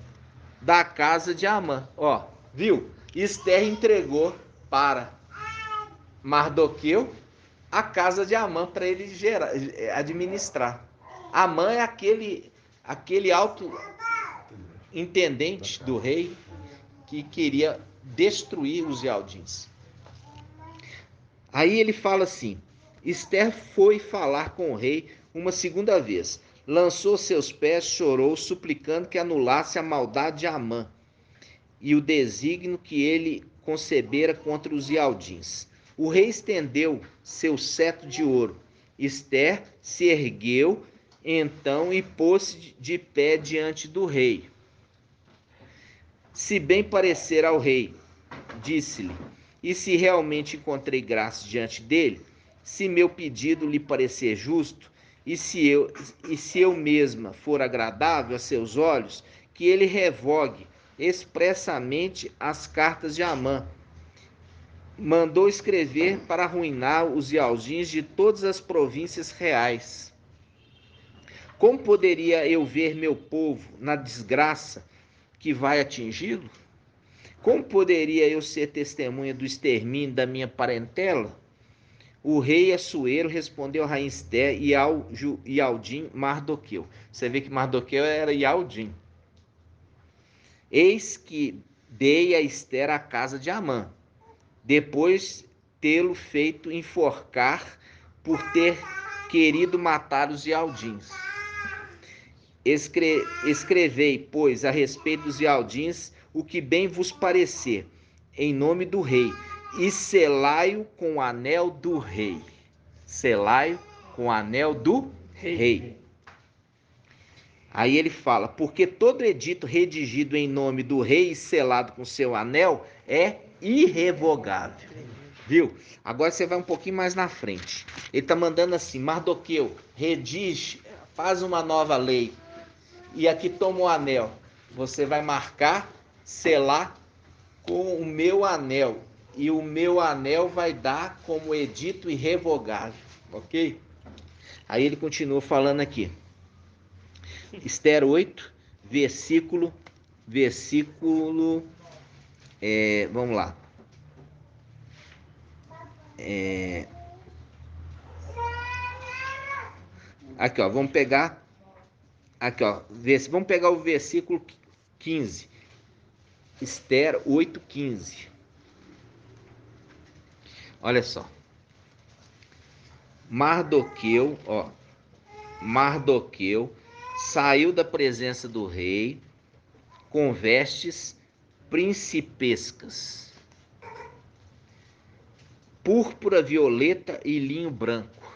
da casa de Amã. Ó, viu? Esther entregou para Mardoqueu a casa de Amã para ele administrar. Amã é aquele alto intendente do rei que queria destruir os Ialdins. Aí ele fala assim: Esther foi falar com o rei uma segunda vez. Lançou seus pés, chorou, suplicando que anulasse a maldade de Amã e o desígnio que ele concebera contra os Ialdins. O rei estendeu seu cetro de ouro. Esther se ergueu então e pôs-se de pé diante do rei. Se bem parecer ao rei, disse-lhe, e se realmente encontrei graça diante dele, se meu pedido lhe parecer justo, e se eu mesma for agradável a seus olhos, que ele revogue expressamente as cartas de Amã. Mandou escrever para arruinar os Ialdins de todas as províncias reais. Como poderia eu ver meu povo na desgraça que vai atingi-lo? Como poderia eu ser testemunha do extermínio da minha parentela? O rei Assuero respondeu a rainha Esther e ao Yaldim Mardoqueu. Você vê que Mardoqueu era Yaldim. Eis que dei a Esther a casa de Amã, depois tê-lo feito enforcar por ter querido matar os Yaldins. Escrevei, pois, a respeito dos Yaldins o que bem vos parecer, em nome do rei, e selai-o com o anel do rei. Selai-o com o anel do rei. Aí ele fala, porque todo edito redigido em nome do rei e selado com seu anel é irrevogável. Viu? Agora você vai um pouquinho mais na frente. Ele está mandando assim, Mardoqueu, redige, faz uma nova lei. E aqui toma o anel. Você vai marcar, selar com o meu anel. E o meu anel vai dar como edito irrevogável. Ok? Aí ele continua falando aqui. Esther 8, versículo, vamos lá. Aqui, ó, vamos pegar o versículo 15. Esther 8:15. Olha só. Mardoqueu saiu da presença do rei com vestes principescas, púrpura violeta e linho branco,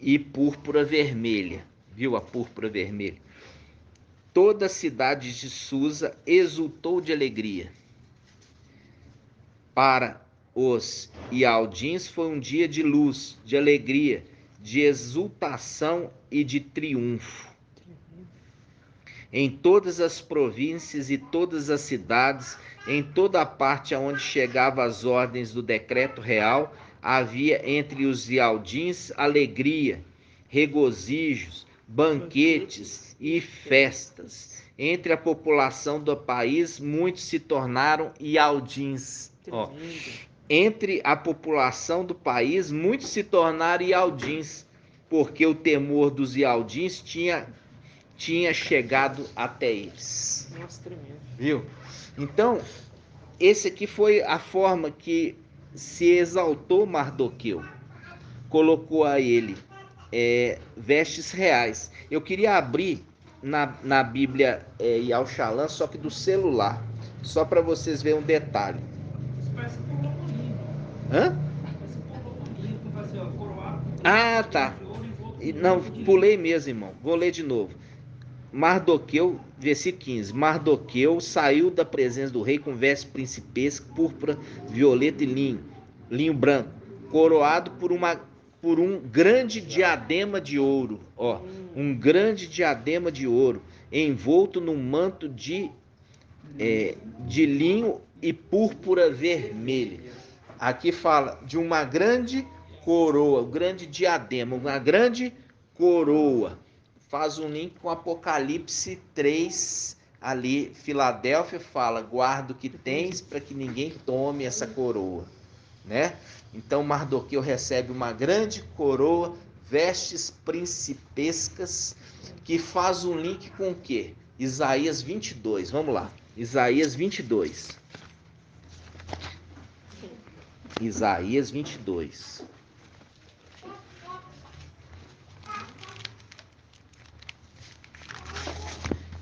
e púrpura vermelha. Viu a púrpura vermelha? Toda a cidade de Susa exultou de alegria. Para os Yaldins foi um dia de luz, de alegria, de exultação e de triunfo. Em todas as províncias e todas as cidades, em toda a parte aonde chegavam as ordens do decreto real, havia entre os Yaldins alegria, regozijos, banquetes e festas. Entre a população do país, muitos se tornaram Yaldins. Ó, entre a população do país, muitos se tornaram Yaldins, porque o temor dos Yaldins tinha chegado até eles. Nossa, tremendo. Viu? Então, esse aqui foi a forma que se exaltou Mardoqueu. Colocou a ele vestes reais. Eu queria abrir na Bíblia Yal Shalom, só que do celular, só para vocês verem um detalhe. Isso parece um poloponinho. Hã? Parece um poloponinho, como assim, ó, coroado. Ah, tá. Não, pulei mesmo, irmão. Vou ler de novo. Mardoqueu, versículo 15. Mardoqueu saiu da presença do rei com vestes principescas, púrpura, violeta e linho branco, coroado por um grande diadema de ouro, ó, um grande diadema de ouro, envolto num manto de linho e púrpura vermelha. Aqui fala de uma grande coroa, um grande diadema, uma grande coroa. Faz um link com Apocalipse 3, ali, Filadélfia fala, guarda o que tens para que ninguém tome essa coroa, né? Então Mardoqueu recebe uma grande coroa, vestes principescas, que faz um link com o quê? Isaías 22, vamos lá, Isaías 22. Isaías 22.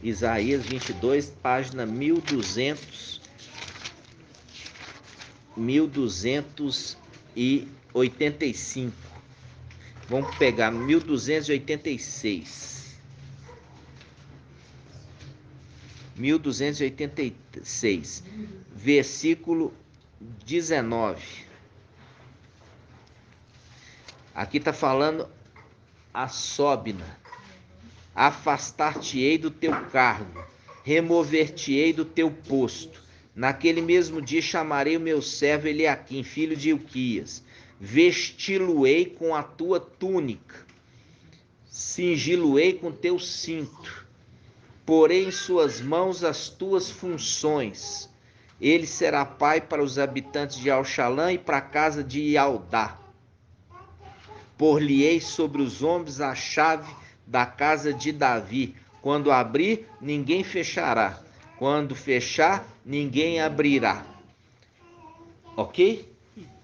Isaías 22, página 1285. Vamos pegar 1286. 1286, versículo 19. Aqui está falando a Sóbina. Afastar-te-ei do teu cargo, remover-te-ei do teu posto. Naquele mesmo dia chamarei o meu servo Eliaquim, filho de Ilquias. Vesti-lo-ei com a tua túnica, cingi-lo-ei com teu cinto. Porei em suas mãos as tuas funções. Ele será pai para os habitantes de Al-Shalã e para a casa de Ialdá. Por-lhe-ei sobre os ombros a chave da casa de Davi. Quando abrir, ninguém fechará. Quando fechar, ninguém abrirá. Ok?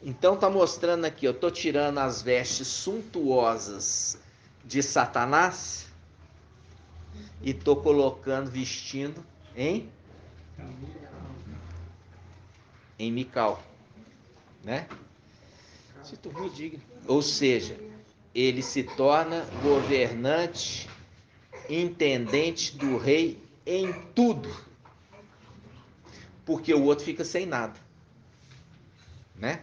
Então tá mostrando aqui, eu tô tirando as vestes suntuosas de Satanás e tô colocando, vestindo em Mical, né? Se tornou digno. Ou seja, ele se torna governante, intendente do rei em tudo, porque o outro fica sem nada, né?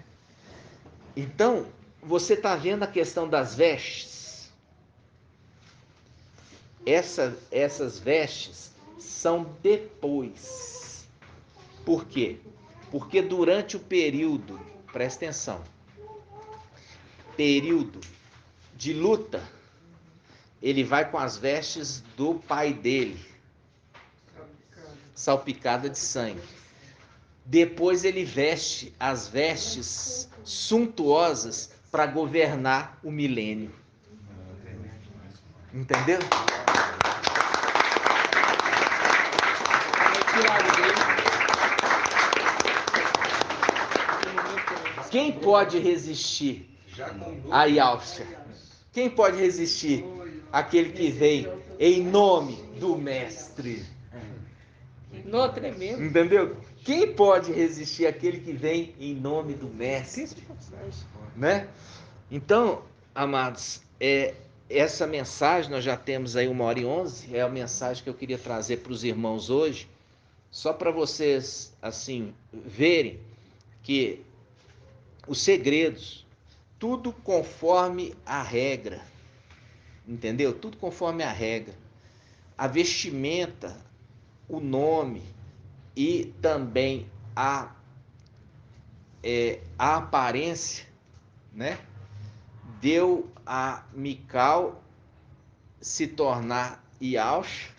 Então, você está vendo a questão das vestes? Essas vestes são depois. Por quê? Porque durante o período, presta atenção, período de luta, ele vai com as vestes do pai dele, salpicada de sangue. Depois ele veste as vestes suntuosas para governar o milênio. Entendeu? Quem pode resistir a Yahshua? Quem pode resistir àquele que vem em nome do Mestre? Não, tremendo. Entendeu? Quem pode resistir àquele que vem em nome do Mestre? Né? Então, amados, essa mensagem, nós já temos aí 1h11, é a mensagem que eu queria trazer para os irmãos hoje, só para vocês, assim, verem que os segredos, tudo conforme a regra, entendeu? Tudo conforme a regra. A vestimenta, o nome e também a aparência, né? Deu a Mical se tornar Yahshua,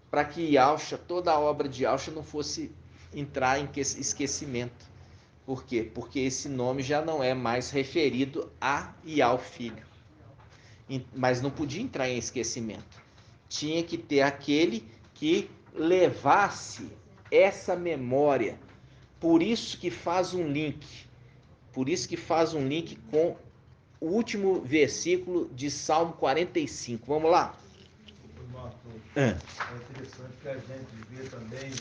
para que Yahshua, toda a obra de Yahshua não fosse entrar em esquecimento. Por quê? Porque esse nome já não é mais referido a Yahweh Filho. Mas não podia entrar em esquecimento. Tinha que ter aquele que levasse essa memória. Por isso que faz um link. Por isso que faz um link com o último versículo de Salmo 45. Vamos lá? É interessante que a gente vê também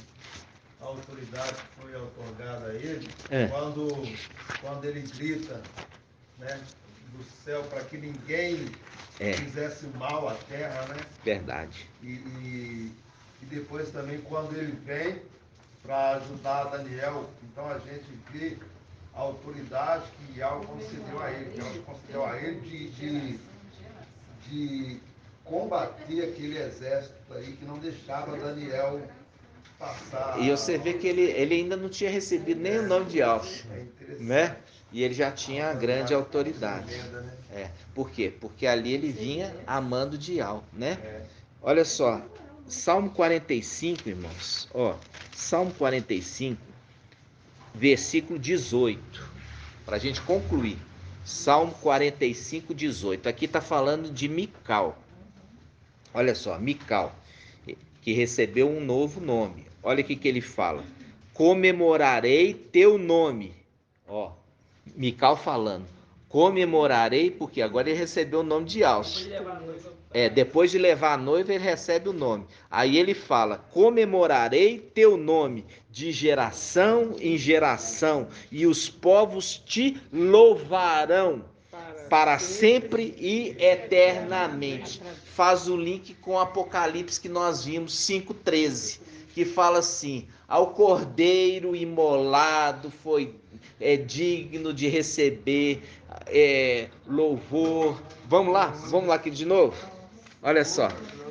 a autoridade que foi otorgada a ele, quando ele grita, né, do céu para que ninguém fizesse mal à terra, né? Verdade. E depois também quando ele vem para ajudar Daniel, então a gente vê a autoridade que Yahweh concedeu a ele, que Yahweh concedeu a ele de combater aquele exército aí que não deixava Daniel passar. E você vê que ele ainda não tinha recebido nem o nome de Yahshua, né? E ele já tinha a grande autoridade. Por quê? Porque ali ele vinha amando de Yahweh, né? Olha só, Salmo 45, irmãos, ó, Salmo 45, versículo 18, para a gente concluir. Salmo 45, 18. Aqui está falando de Mical. Olha só, Mical, que recebeu um novo nome. Olha o que ele fala. Comemorarei teu nome. Ó, Mical falando. Comemorarei, porque agora ele recebeu o nome de Yahshua. Depois de levar a noiva, ele recebe o nome. Aí ele fala, comemorarei teu nome de geração em geração, e os povos te louvarão para sempre e eternamente. Faz o link com o Apocalipse que nós vimos, 5:13, que fala assim, ao cordeiro imolado foi digno de receber louvor. Vamos lá aqui de novo. Olha só,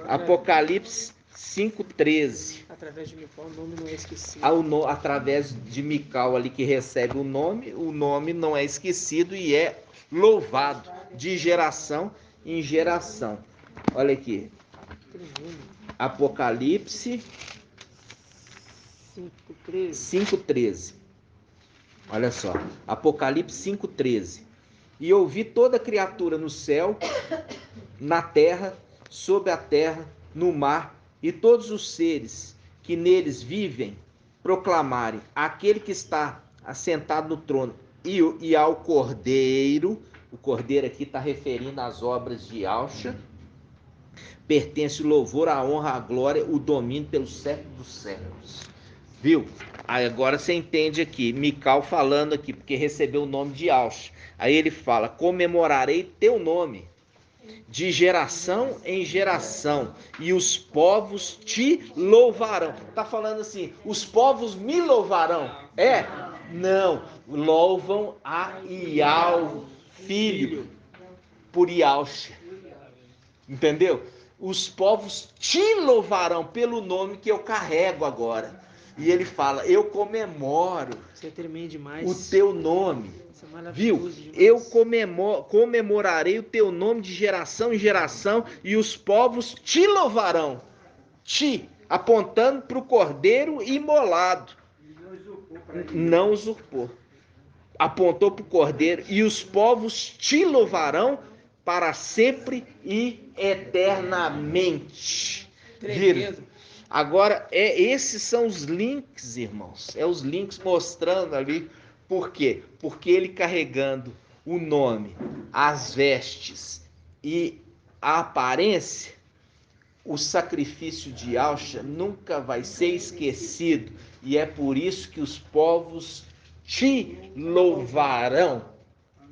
Apocalipse 5:13. Através de Mical, o nome não é esquecido. Através de Mical ali que recebe o nome não é esquecido e é louvado de geração em geração. Olha aqui. Apocalipse 5:13. Olha só, Apocalipse 5:13. E ouvi toda criatura no céu, na terra, sob a terra, no mar, e todos os seres que neles vivem, proclamarem aquele que está assentado no trono e ao Cordeiro. O Cordeiro aqui está referindo às obras de Yahshua. Pertence o louvor, a honra, a glória, o domínio pelos séculos dos séculos. Viu? Aí agora você entende aqui, Mical falando aqui, porque recebeu o nome de Yahshua. Aí ele fala, comemorarei teu nome, de geração em geração, e os povos te louvarão. Tá falando assim, os povos me louvarão. É? Não, louvam a Ial, filho, por Yahshua. Entendeu? Os povos te louvarão pelo nome que eu carrego agora. E ele fala, eu comemoro o teu nome. Viu? Eu comemorarei o teu nome de geração em geração, e os povos te louvarão. Te, apontando para o cordeiro imolado. Não usurpou. Apontou para o cordeiro, e os povos te louvarão para sempre e eternamente. Viram? Agora, esses são os links, irmãos. É os links mostrando ali. Por quê? Porque ele carregando o nome, as vestes e a aparência, o sacrifício de Yahshua nunca vai ser esquecido. E é por isso que os povos te louvarão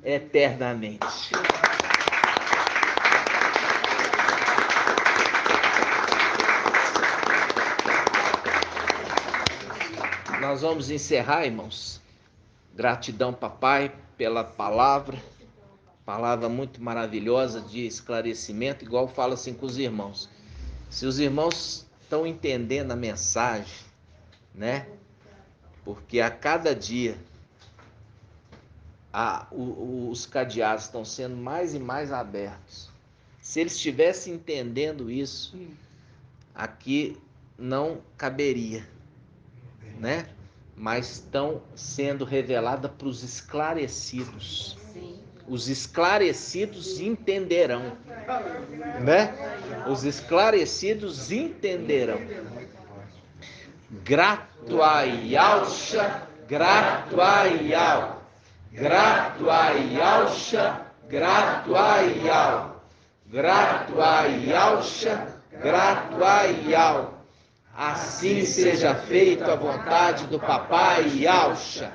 eternamente. Nós vamos encerrar, irmãos. Gratidão, papai, pela palavra muito maravilhosa de esclarecimento, igual falo assim com os irmãos. Se os irmãos estão entendendo a mensagem, né? Porque a cada dia os cadeados estão sendo mais e mais abertos. Se eles estivessem entendendo isso, aqui não caberia, né? Mas estão sendo reveladas para os esclarecidos. Os esclarecidos entenderão, né? Os esclarecidos entenderão. Grato a Yahshua, grato a Yahweh, grato a Yahshua, grato a Yahweh, grato a Yahshua, grato a Yahweh. Assim seja feita a vontade do papai Yahshua.